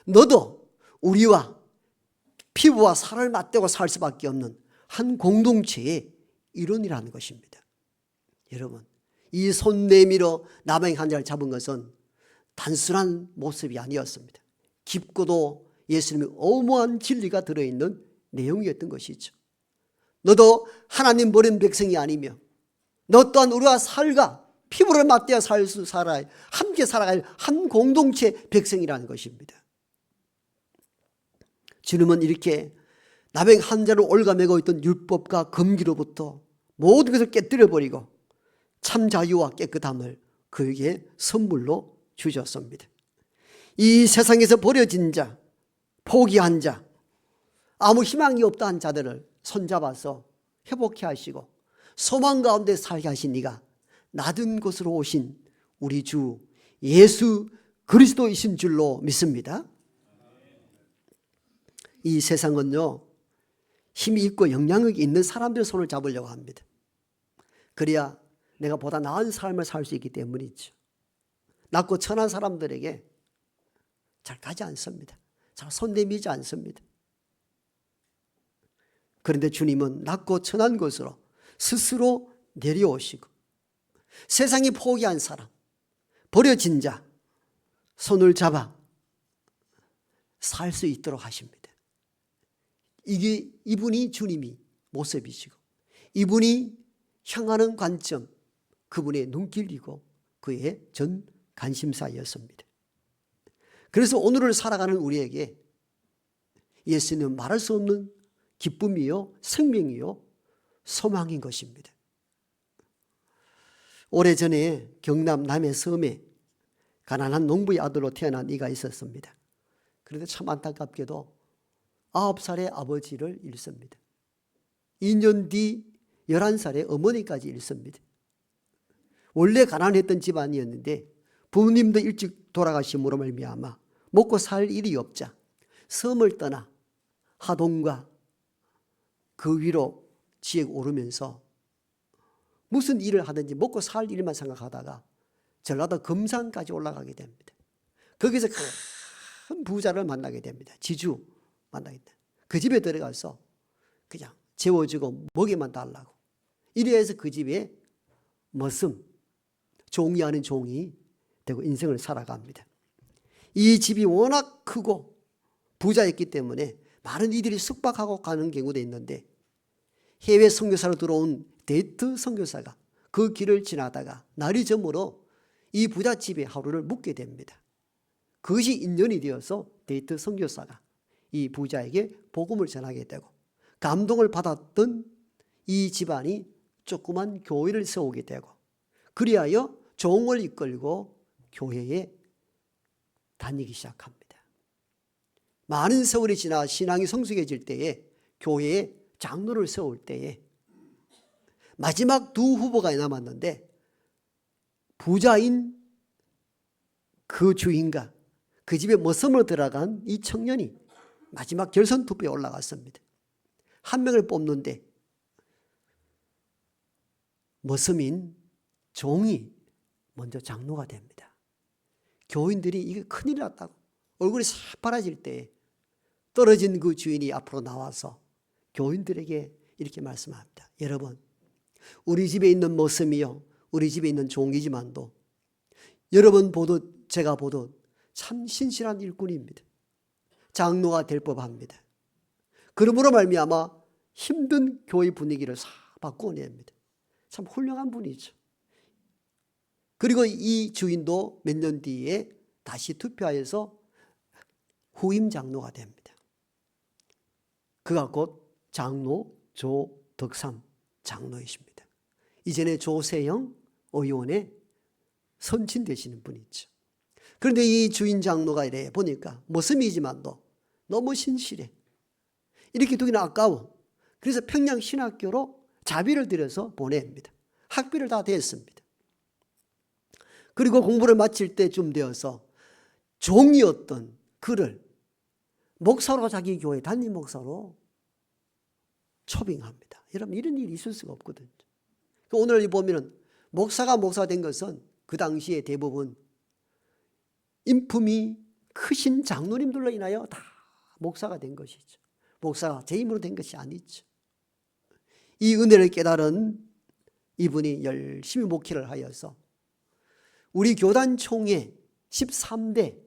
너도 우리와 피부와 살을 맞대고 살 수밖에 없는 한 공동체의 일원이라는 것입니다. 여러분, 이 손 내밀어 남의 한 자를 잡은 것은 단순한 모습이 아니었습니다. 깊고도 예수님의 어마어마한 진리가 들어있는 내용이었던 것이죠. 너도 하나님 버린 백성이 아니며 너 또한 우리와 살과 피부를 맞대어 살아야 함께 살아갈 한 공동체 백성이라는 것입니다. 주님은 이렇게 남의 한 자를 올가매고 있던 율법과 금기로부터 모든 것을 깨뜨려버리고 참 자유와 깨끗함을 그에게 선물로 주셨습니다. 이 세상에서 버려진 자, 포기한 자, 아무 희망이 없다 한 자들을 손잡아서 회복해 하시고 소망 가운데 살게 하신 이가 낮은 곳으로 오신 우리 주 예수 그리스도이신 줄로 믿습니다. 이 세상은요, 힘이 있고 영향력이 있는 사람들의 손을 잡으려고 합니다. 그래야 내가 보다 나은 삶을 살 수 있기 때문이죠. 낮고 천한 사람들에게 잘 가지 않습니다. 잘 손대미지 않습니다. 그런데 주님은 낮고 천한 곳으로 스스로 내려오시고 세상이 포기한 사람, 버려진 자 손을 잡아 살 수 있도록 하십니다. 이분이 주님이 모습이시고 이분이 향하는 관점, 그분의 눈길이고 그의 전 관심사였습니다. 그래서 오늘을 살아가는 우리에게 예수님은 말할 수 없는 기쁨이요, 생명이요, 소망인 것입니다. 오래전에 경남 남해 섬에 가난한 농부의 아들로 태어난 이가 있었습니다. 그런데 참 안타깝게도 9살의 아버지를 잃습니다. 2년 뒤 11살의 어머니까지 잃습니다. 원래 가난했던 집안이었는데 부모님도 일찍 돌아가심으로 말미암아 먹고 살 일이 없자 섬을 떠나 하동과 그 위로 지역 오르면서 무슨 일을 하든지 먹고 살 일만 생각하다가 전라도 금산까지 올라가게 됩니다. 거기서 큰 부자를 만나게 됩니다. 지주 만나게 됩니다. 그 집에 들어가서 그냥 재워주고 먹이만 달라고 이래서 그 집에 머슴, 종이 아닌 종이 되고 인생을 살아갑니다. 이 집이 워낙 크고 부자였기 때문에 많은 이들이 숙박하고 가는 경우도 있는데 해외 선교사로 들어온 데이트 선교사가 그 길을 지나다가 날이 저물어 이 부잣집에 하루를 묵게 됩니다. 그것이 인연이 되어서 데이트 선교사가 이 부자에게 복음을 전하게 되고 감동을 받았던 이 집안이 조그만 교회를 세우게 되고 그리하여 종을 이끌고 교회에 다니기 시작합니다. 많은 세월이 지나 신앙이 성숙해질 때에 교회에 장로를 세울 때에 마지막 두 후보가 남았는데 부자인 그 주인과 그 집에 머슴으로 들어간 이 청년이 마지막 결선 투표에 올라갔습니다. 한 명을 뽑는데 머슴인 종이 먼저 장로가 됩니다. 교인들이 이게 큰일 났다고 얼굴이 새파라질 때 떨어진 그 주인이 앞으로 나와서 교인들에게 이렇게 말씀합니다. 여러분, 우리 집에 있는 머슴이요, 우리 집에 있는 종이지만도 여러분 보듯 제가 보듯 참 신실한 일꾼입니다. 장로가 될 법합니다. 그러므로 말미암아 힘든 교회 분위기를 싹 바꿔냅니다. 참 훌륭한 분이죠. 그리고 이 주인도 몇 년 뒤에 다시 투표하여서 후임 장로가 됩니다. 그가 곧 장로 조덕삼 장로이십니다. 이전에 조세영 의원의 선친 되시는 분이죠. 그런데 이 주인 장로가 이래 보니까 머슴이지만도 너무 신실해. 이렇게 두기는 아까워. 그래서 평양 신학교로 자비를 들여서 보냅니다. 학비를 다 댔습니다. 그리고 공부를 마칠 때쯤 되어서 종이었던 그를 목사로 자기 교회 담임 목사로 초빙합니다. 여러분, 이런 일이 있을 수가 없거든요. 오늘 보면은 목사가 된 것은 그 당시에 대부분 인품이 크신 장로님들로 인하여 다 목사가 된 것이죠. 목사가 제 힘으로 된 것이 아니죠. 이 은혜를 깨달은 이분이 열심히 목회를 하여서 우리 교단 총회 13대,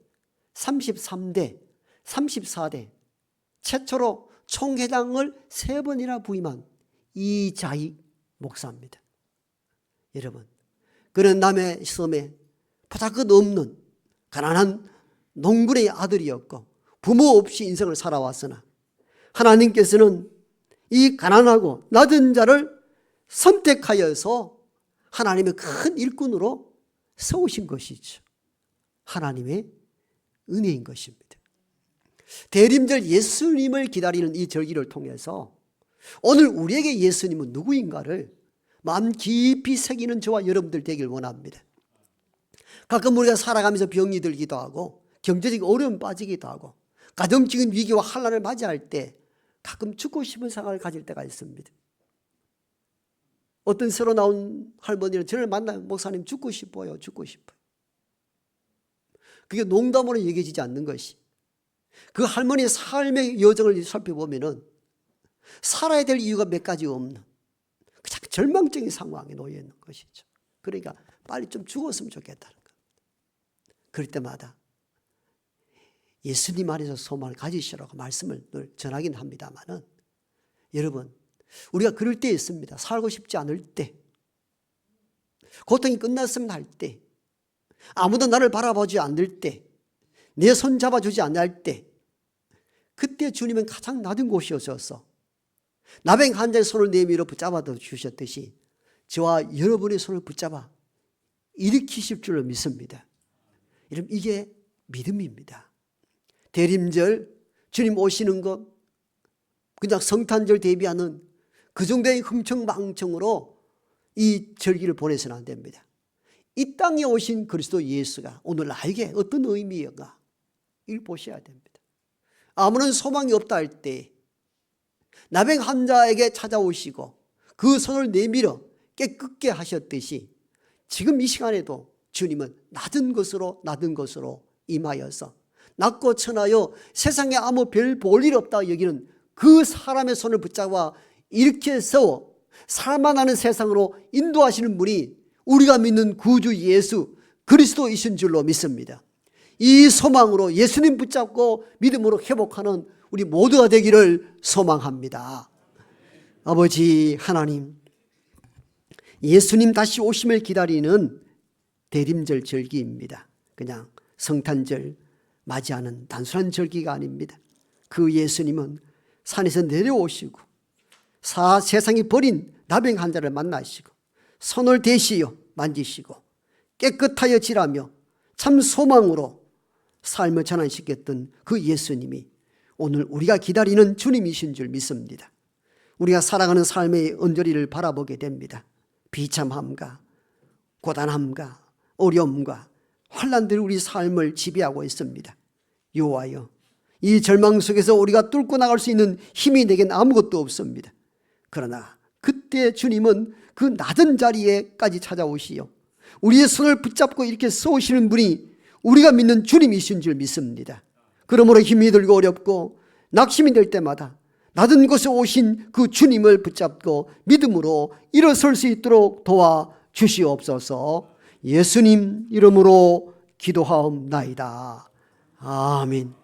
33대, 34대 최초로 총회장을 3번이나 부임한 이자익 목사입니다. 여러분, 그는 남의 섬에 보잘것없는 가난한 농부의 아들이었고 부모 없이 인생을 살아왔으나 하나님께서는 이 가난하고 낮은 자를 선택하여서 하나님의 큰 일꾼으로 세우신 것이죠. 하나님의 은혜인 것입니다. 대림절 예수님을 기다리는 이 절기를 통해서 오늘 우리에게 예수님은 누구인가를 마음 깊이 새기는 저와 여러분들 되길 원합니다. 가끔 우리가 살아가면서 병이 들기도 하고 경제적 어려움 빠지기도 하고 가정적인 위기와 환난을 맞이할 때 가끔 죽고 싶은 생각을 가질 때가 있습니다. 어떤 새로 나온 할머니는 저를 만나면 목사님 죽고 싶어요. 죽고 싶어요. 그게 농담으로 얘기해지지 않는 것이 그 할머니의 삶의 여정을 살펴보면은 살아야 될 이유가 몇 가지 없는 그냥 절망적인 상황에 놓여 있는 것이죠. 그러니까 빨리 좀 죽었으면 좋겠다는 것. 그럴 때마다 예수님 안에서 소망을 가지시라고 말씀을 늘 전하긴 합니다만은 여러분, 우리가 그럴 때 있습니다. 살고 싶지 않을 때, 고통이 끝났으면 할 때, 아무도 나를 바라보지 않을 때, 내 손 잡아주지 않을 때, 그때 주님은 가장 낮은 곳이어서 나병 환자의 손을 내밀어 붙잡아 주셨듯이 저와 여러분의 손을 붙잡아 일으키실 줄로 믿습니다. 여러분, 이게 믿음입니다. 대림절 주님 오시는 것, 그냥 성탄절 대비하는 그 정도의 흥청망청으로 이 절기를 보내서는 안 됩니다. 이 땅에 오신 그리스도 예수가 오늘 나에게 어떤 의미인가 이걸 보셔야 됩니다. 아무런 소망이 없다 할 때 나병 환자에게 찾아오시고 그 손을 내밀어 깨끗게 하셨듯이 지금 이 시간에도 주님은 낮은 것으로 임하여서 낮고 천하여 세상에 아무 별 볼 일 없다 여기는 그 사람의 손을 붙잡아 이렇게 세워 살만하는 세상으로 인도하시는 분이 우리가 믿는 구주 예수 그리스도이신 줄로 믿습니다. 이 소망으로 예수님 붙잡고 믿음으로 회복하는 우리 모두가 되기를 소망합니다. 아버지 하나님, 예수님 다시 오심을 기다리는 대림절 절기입니다. 그냥 성탄절 맞이하는 단순한 절기가 아닙니다. 그 예수님은 산에서 내려오시고 세상이 버린 나병 환자를 만나시고 손을 대시어 만지시고 깨끗하여 지라며 참 소망으로 삶을 전환시켰던 그 예수님이 오늘 우리가 기다리는 주님이신 줄 믿습니다. 우리가 살아가는 삶의 언저리를 바라보게 됩니다. 비참함과 고단함과 어려움과 환난들이 우리 삶을 지배하고 있습니다. 여호와여, 이 절망 속에서 우리가 뚫고 나갈 수 있는 힘이 내겐 아무것도 없습니다. 그러나 그때 주님은 그 낮은 자리에까지 찾아오시어 우리의 손을 붙잡고 이렇게 세우시는 분이 우리가 믿는 주님이신 줄 믿습니다. 그러므로 힘이 들고 어렵고 낙심이 될 때마다 낮은 곳에 오신 그 주님을 붙잡고 믿음으로 일어설 수 있도록 도와주시옵소서. 예수님 이름으로 기도하옵나이다. 아멘.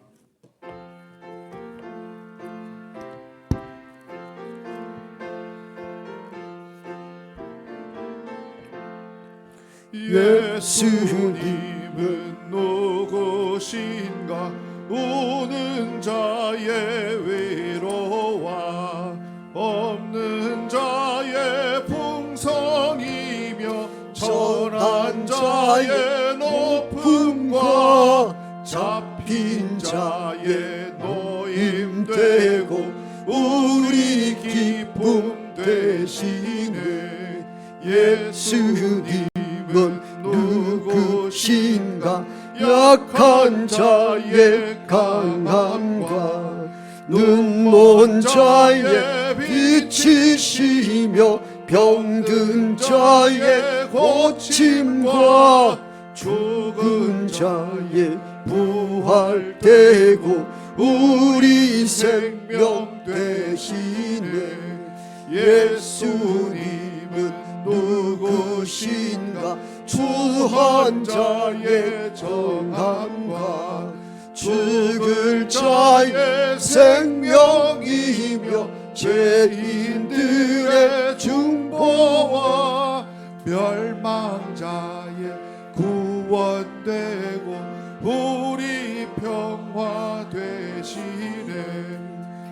예수님은 누구신가? 오는 자의 위로와 없는 자의 풍성이며 천한 자의 높음과 잡힌 자의 노임되고 우리 기쁨 되시네. 예수님은 누구신가? 약한 자의 강함과 눈먼 자의 빛이시며 병든 자의 고침과 죽은 자의 부활되고 우리 생명 되시네. 예수님은 누구신가? 추한 자의 정함과 죽을 자의 생명이며 죄인들의 중보와 멸망자의 구원되고 우리 평화 되시네.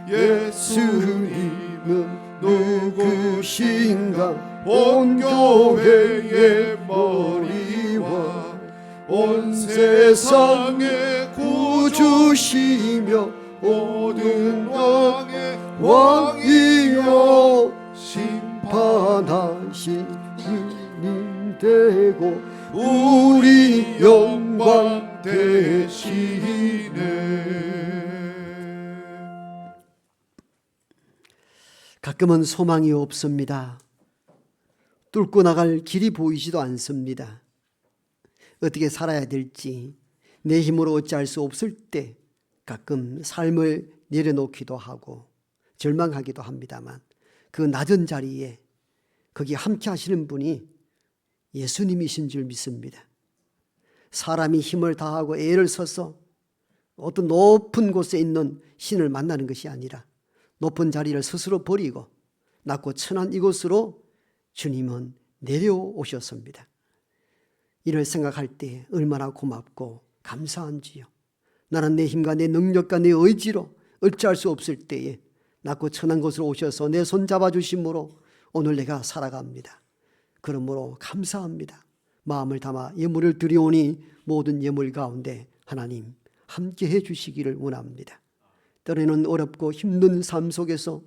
예수님은 누구신가? 온 교회의 머리와 온 세상의 구주시며 모든 왕의 왕이여 심판하신 심판하신 주님 되고 우리 영광 되시네. 가끔은 소망이 없습니다. 뚫고 나갈 길이 보이지도 않습니다. 어떻게 살아야 될지 내 힘으로 어찌할 수 없을 때 가끔 삶을 내려놓기도 하고 절망하기도 합니다만, 그 낮은 자리에 거기 함께 하시는 분이 예수님이신 줄 믿습니다. 사람이 힘을 다하고 애를 써서 어떤 높은 곳에 있는 신을 만나는 것이 아니라 높은 자리를 스스로 버리고 낮고 천한 이곳으로 주님은 내려오셨습니다. 이를 생각할 때 얼마나 고맙고 감사한지요. 나는 내 힘과 내 능력과 내 의지로 어찌할 수 없을 때에 낮고 천한 곳으로 오셔서 내 손 잡아주심으로 오늘 내가 살아갑니다. 그러므로 감사합니다. 마음을 담아 예물을 드리오니 모든 예물 가운데 하나님 함께 해주시기를 원합니다. 때로는 어렵고 힘든 삶 속에서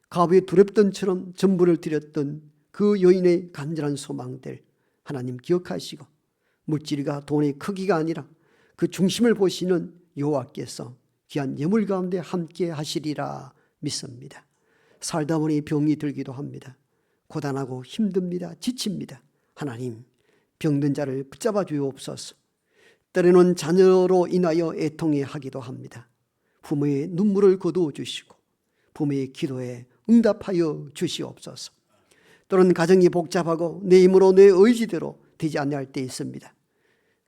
가부에 두렵던처럼 전부를 드렸던 그 여인의 간절한 소망들 하나님 기억하시고, 물질과 돈의 크기가 아니라 그 중심을 보시는 여호와께서 귀한 예물 가운데 함께 하시리라 믿습니다. 살다 보니 병이 들기도 합니다. 고단하고 힘듭니다. 지칩니다. 하나님 병든 자를 붙잡아 주옵소서. 때로는 자녀로 인하여 애통해 하기도 합니다. 부모의 눈물을 거두어 주시고 부모의 기도에 응답하여 주시옵소서. 또는 가정이 복잡하고 내 힘으로 내 의지대로 되지 않을 때 있습니다.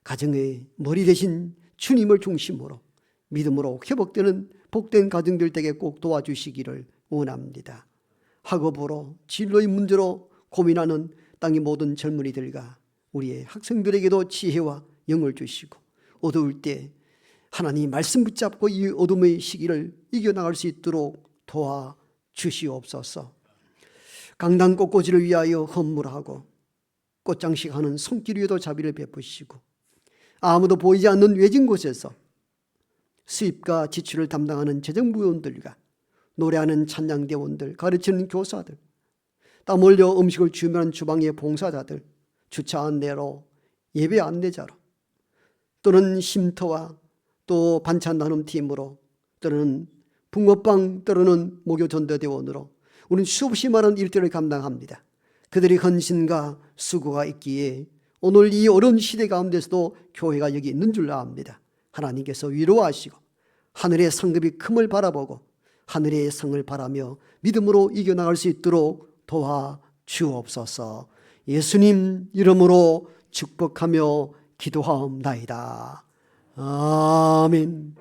가정의 머리 대신 주님을 중심으로 믿음으로 회복되는 복된 가정들 되게 꼭 도와주시기를 원합니다. 학업으로 진로의 문제로 고민하는 땅의 모든 젊은이들과 우리의 학생들에게도 지혜와 영을 주시고, 어두울 때 하나님 말씀 붙잡고 이 어둠의 시기를 이겨나갈 수 있도록 도와주시옵소서. 강단 꽃꽂이를 위하여 헌물하고 꽃장식하는 손길 위에도 자비를 베푸시고, 아무도 보이지 않는 외진 곳에서 수입과 지출을 담당하는 재정부원들과 노래하는 찬양대원들, 가르치는 교사들, 땀 흘려 음식을 주문하는 주방의 봉사자들, 주차 안내로, 예배 안내자로, 또는 쉼터와 또 반찬 나눔 팀으로, 또는 붕어빵, 또는 목요 전도대원으로 우리는 수없이 많은 일들을 감당합니다. 그들의 헌신과 수고가 있기에 오늘 이 어려운 시대 가운데서도 교회가 여기 있는 줄 압니다. 하나님께서 위로하시고 하늘의 상급이 큼을 바라보고 하늘의 성을 바라며 믿음으로 이겨나갈 수 있도록 도와주옵소서. 예수님 이름으로 축복하며 기도하옵나이다. 아멘.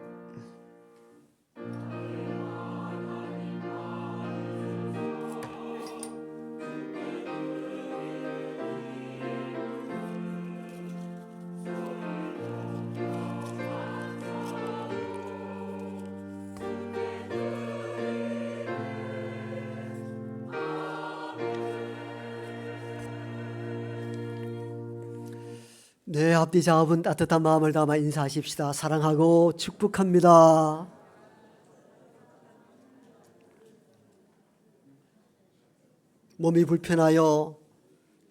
네, 앞뒤 좌우분 따뜻한 마음을 담아 인사하십시다. 사랑하고 축복합니다. 몸이 불편하여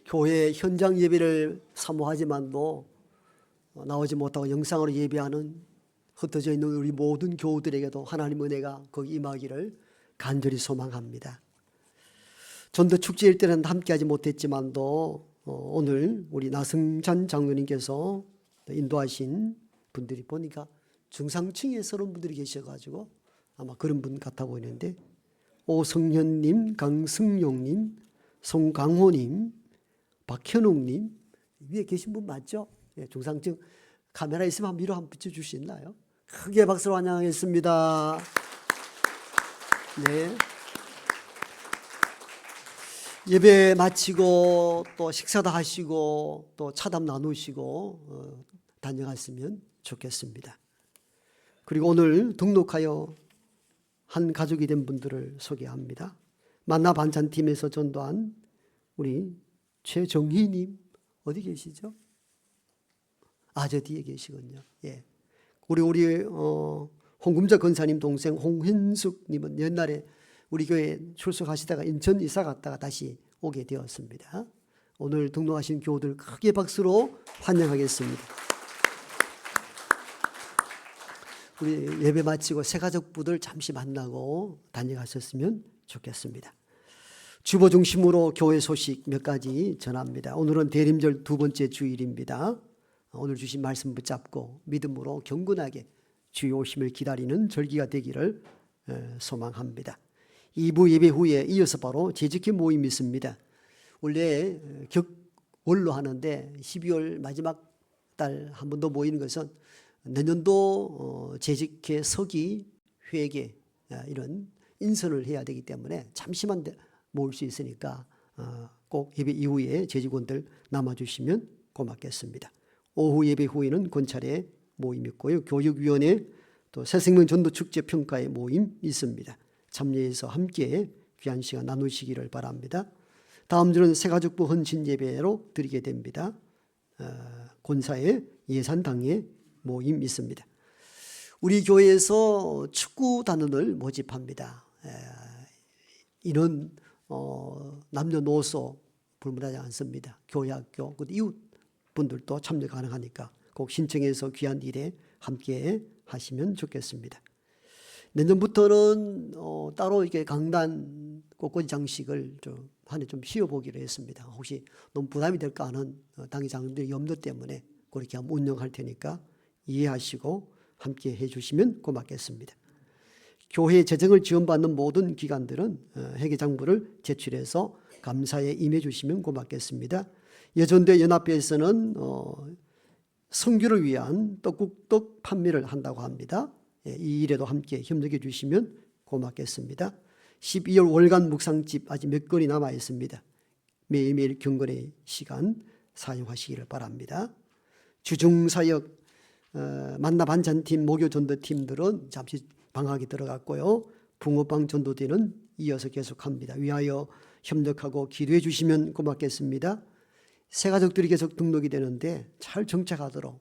교회 현장 예배를 사모하지만도 나오지 못하고 영상으로 예배하는 흩어져 있는 우리 모든 교우들에게도 하나님 은혜가 거기 임하기를 간절히 소망합니다. 전도 축제일 때는 함께하지 못했지만도 오늘 우리 나승찬 장로님께서 인도하신 분들이 보니까 중상층에 서른 분들이 계셔가지고 아마 그런 분 같아 보이는데, 오성현님, 강승용님, 송강호님, 박현웅님, 위에 계신 분 맞죠? 예, 중상층 카메라 있으면 위로 한번 붙여줄 수 있나요? 크게 박수로 환영하겠습니다. 네. 예배 마치고 또 식사도 하시고 또 차담 나누시고 다녀갔으면 좋겠습니다. 그리고 오늘 등록하여 한 가족이 된 분들을 소개합니다. 만나 반찬팀에서 전도한 우리 최정희님 어디 계시죠? 저 뒤에 계시군요. 예, 우리 홍금자 권사님 동생 홍현숙님은 옛날에 우리 교회 출석하시다가 인천 이사 갔다가 다시 오게 되었습니다. 오늘 등록하신 교우들 크게 박수로 환영하겠습니다. 우리 예배 마치고 새가족부들 잠시 만나고 다녀가셨으면 좋겠습니다. 주보 중심으로 교회 소식 몇 가지 전합니다. 오늘은 대림절 두 번째 주일입니다. 오늘 주신 말씀 붙잡고 믿음으로 경건하게 주의 오심을 기다리는 절기가 되기를 소망합니다. 2부 예배 후에 이어서 바로 재직회 모임이 있습니다. 원래 격월로 하는데 12월 마지막 달 한 번 더 모이는 것은 내년도 재직회 서기 회계 이런 인선을 해야 되기 때문에 잠시만 모을 수 있으니까 꼭 예배 이후에 재직원들 남아주시면 고맙겠습니다. 오후 예배 후에는 권찰의 모임 있고요. 교육위원회 또 새생명 전도축제 평가의 모임 있습니다. 참여해서 함께 귀한 시간 나누시기를 바랍니다. 다음 주는 새가족부 헌신 예배로 드리게 됩니다. 권사의 예산당회 모임 있습니다. 우리 교회에서 축구단원을 모집합니다. 이는 남녀노소 불문하지 않습니다. 교회, 학교, 이웃 분들도 참여 가능하니까 꼭 신청해서 귀한 일에 함께 하시면 좋겠습니다. 내년부터는 따로 이렇게 강단 꽃꽂이 장식을 한 해 좀 쉬어보기로 했습니다. 혹시 너무 부담이 될까 하는 당회장들의 염려 때문에 그렇게 한번 운영할 테니까 이해하시고 함께 해주시면 고맙겠습니다. 교회 재정을 지원받는 모든 기관들은 회계장부를 제출해서 감사에 임해 주시면 고맙겠습니다. 여전대 연합회에서는 선교를 위한 떡국떡 판매를 한다고 합니다. 이 일에도 함께 협력해 주시면 고맙겠습니다. 12월 월간 묵상집 아직 몇 건이 남아 있습니다. 매일매일 경건의 시간 사용하시기를 바랍니다. 주중사역 만나 반찬팀 목요 전도팀들은 잠시 방학이 들어갔고요. 붕어빵 전도대는 이어서 계속합니다. 위하여 협력하고 기도해 주시면 고맙겠습니다. 새가족들이 계속 등록이 되는데 잘 정착하도록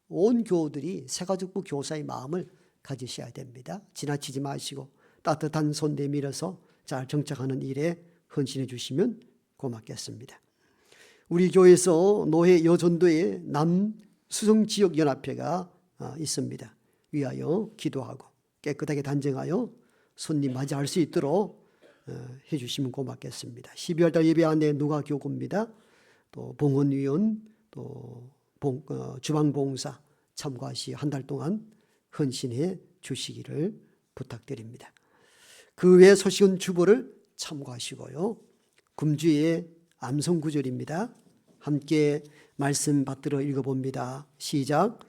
온 교우들이 새가족부 교사의 마음을 가지셔야 됩니다. 지나치지 마시고 따뜻한 손 내밀어서 잘 정착하는 일에 헌신해 주시면 고맙겠습니다. 우리 교회에서 노회 여전도의 남수성지역연합회가 있습니다. 위하여 기도하고 깨끗하게 단정하여 손님 맞이할 수 있도록 해주시면 고맙겠습니다. 12월 달 예배 안에 누가 교구입니다. 또 봉헌위원 또 주방봉사 참고하시 한 달 동안 헌신해 주시기를 부탁드립니다. 그 외 소식은 주보를 참고하시고요. 금주의 암송구절입니다. 함께 말씀 받들어 읽어봅니다. 시작.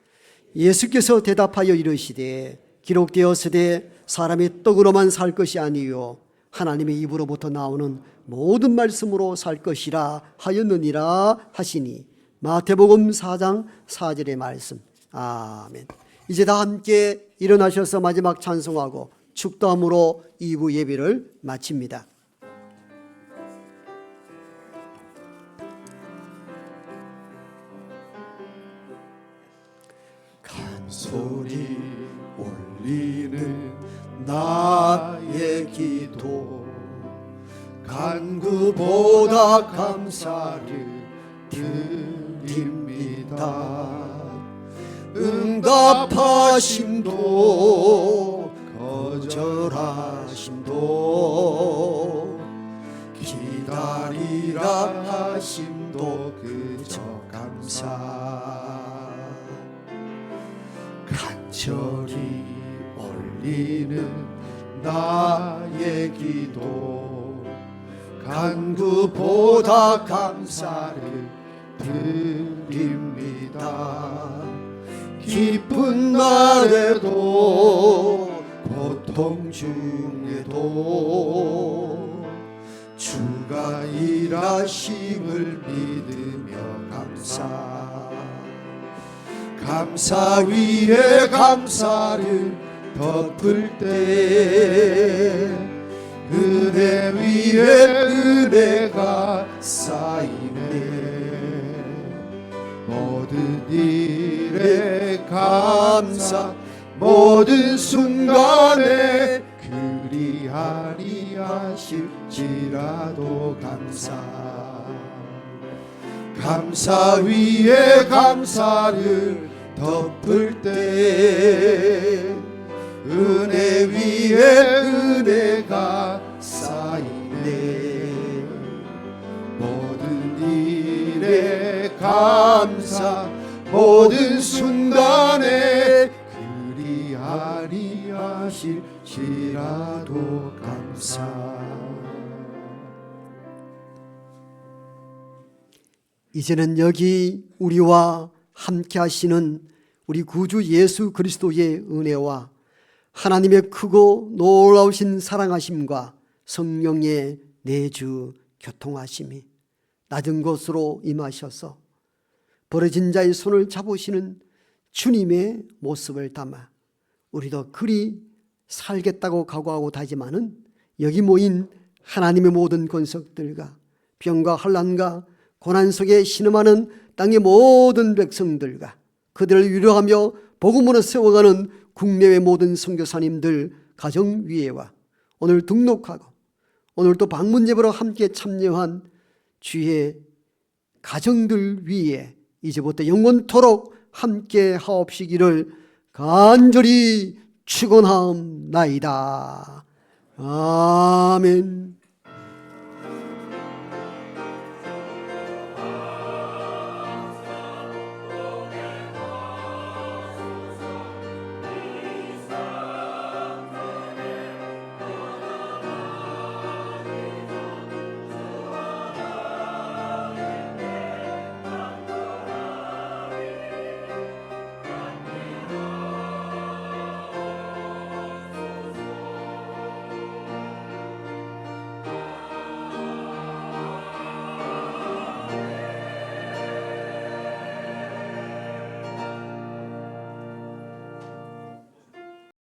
예수께서 대답하여 이르시되 기록되었으되 사람이 떡으로만 살 것이 아니요 하나님의 입으로부터 나오는 모든 말씀으로 살 것이라 하였느니라 하시니 마태복음 4장 4절의 말씀. 아멘. 이제 다 함께 일어나셔서 마지막 찬송하고 축도함으로 2부 예배를 마칩니다. 소리 올리는 나의 기도 간구보다 감사를 드립니다. 응답하심도 거저 친절하심도 기다리라 하심도 그저 감사. 간절히 올리는 나의 기도 간구보다 감사를 드립니다. 기쁜 날에도 고통 중에도 주가 일하심을 믿으며 감사. 감사 위에 감사를 덮을 때 은혜 위에 은혜가 쌓이네. 모든 일에 감사 모든 순간에 그리하리 하실지라도 감사. 감사 위에 감사를 덮을 때 은혜 위에 은혜가 쌓이네. 모든 일에 감사 모든 순간에 그리하리 하실지라도 감사. 이제는 여기 우리와 함께 하시는 우리 구주 예수 그리스도의 은혜와 하나님의 크고 놀라우신 사랑하심과 성령의 내주 교통하심이 낮은 곳으로 임하셔서 벌어진 자의 손을 잡으시는 주님의 모습을 담아 우리도 그리 살겠다고 각오하고 다짐하는 여기 모인 하나님의 모든 권속들과 병과 환난과 고난 속에 신음하는 땅의 모든 백성들과 그들을 위로하며 복음으로 세워가는 국내외 모든 선교사님들 가정위에와 오늘 등록하고 오늘 또 방문 예배로 함께 참여한 주의 가정들 위에 이제부터 영원토록 함께 하옵시기를 간절히 축원하옵나이다. 아멘.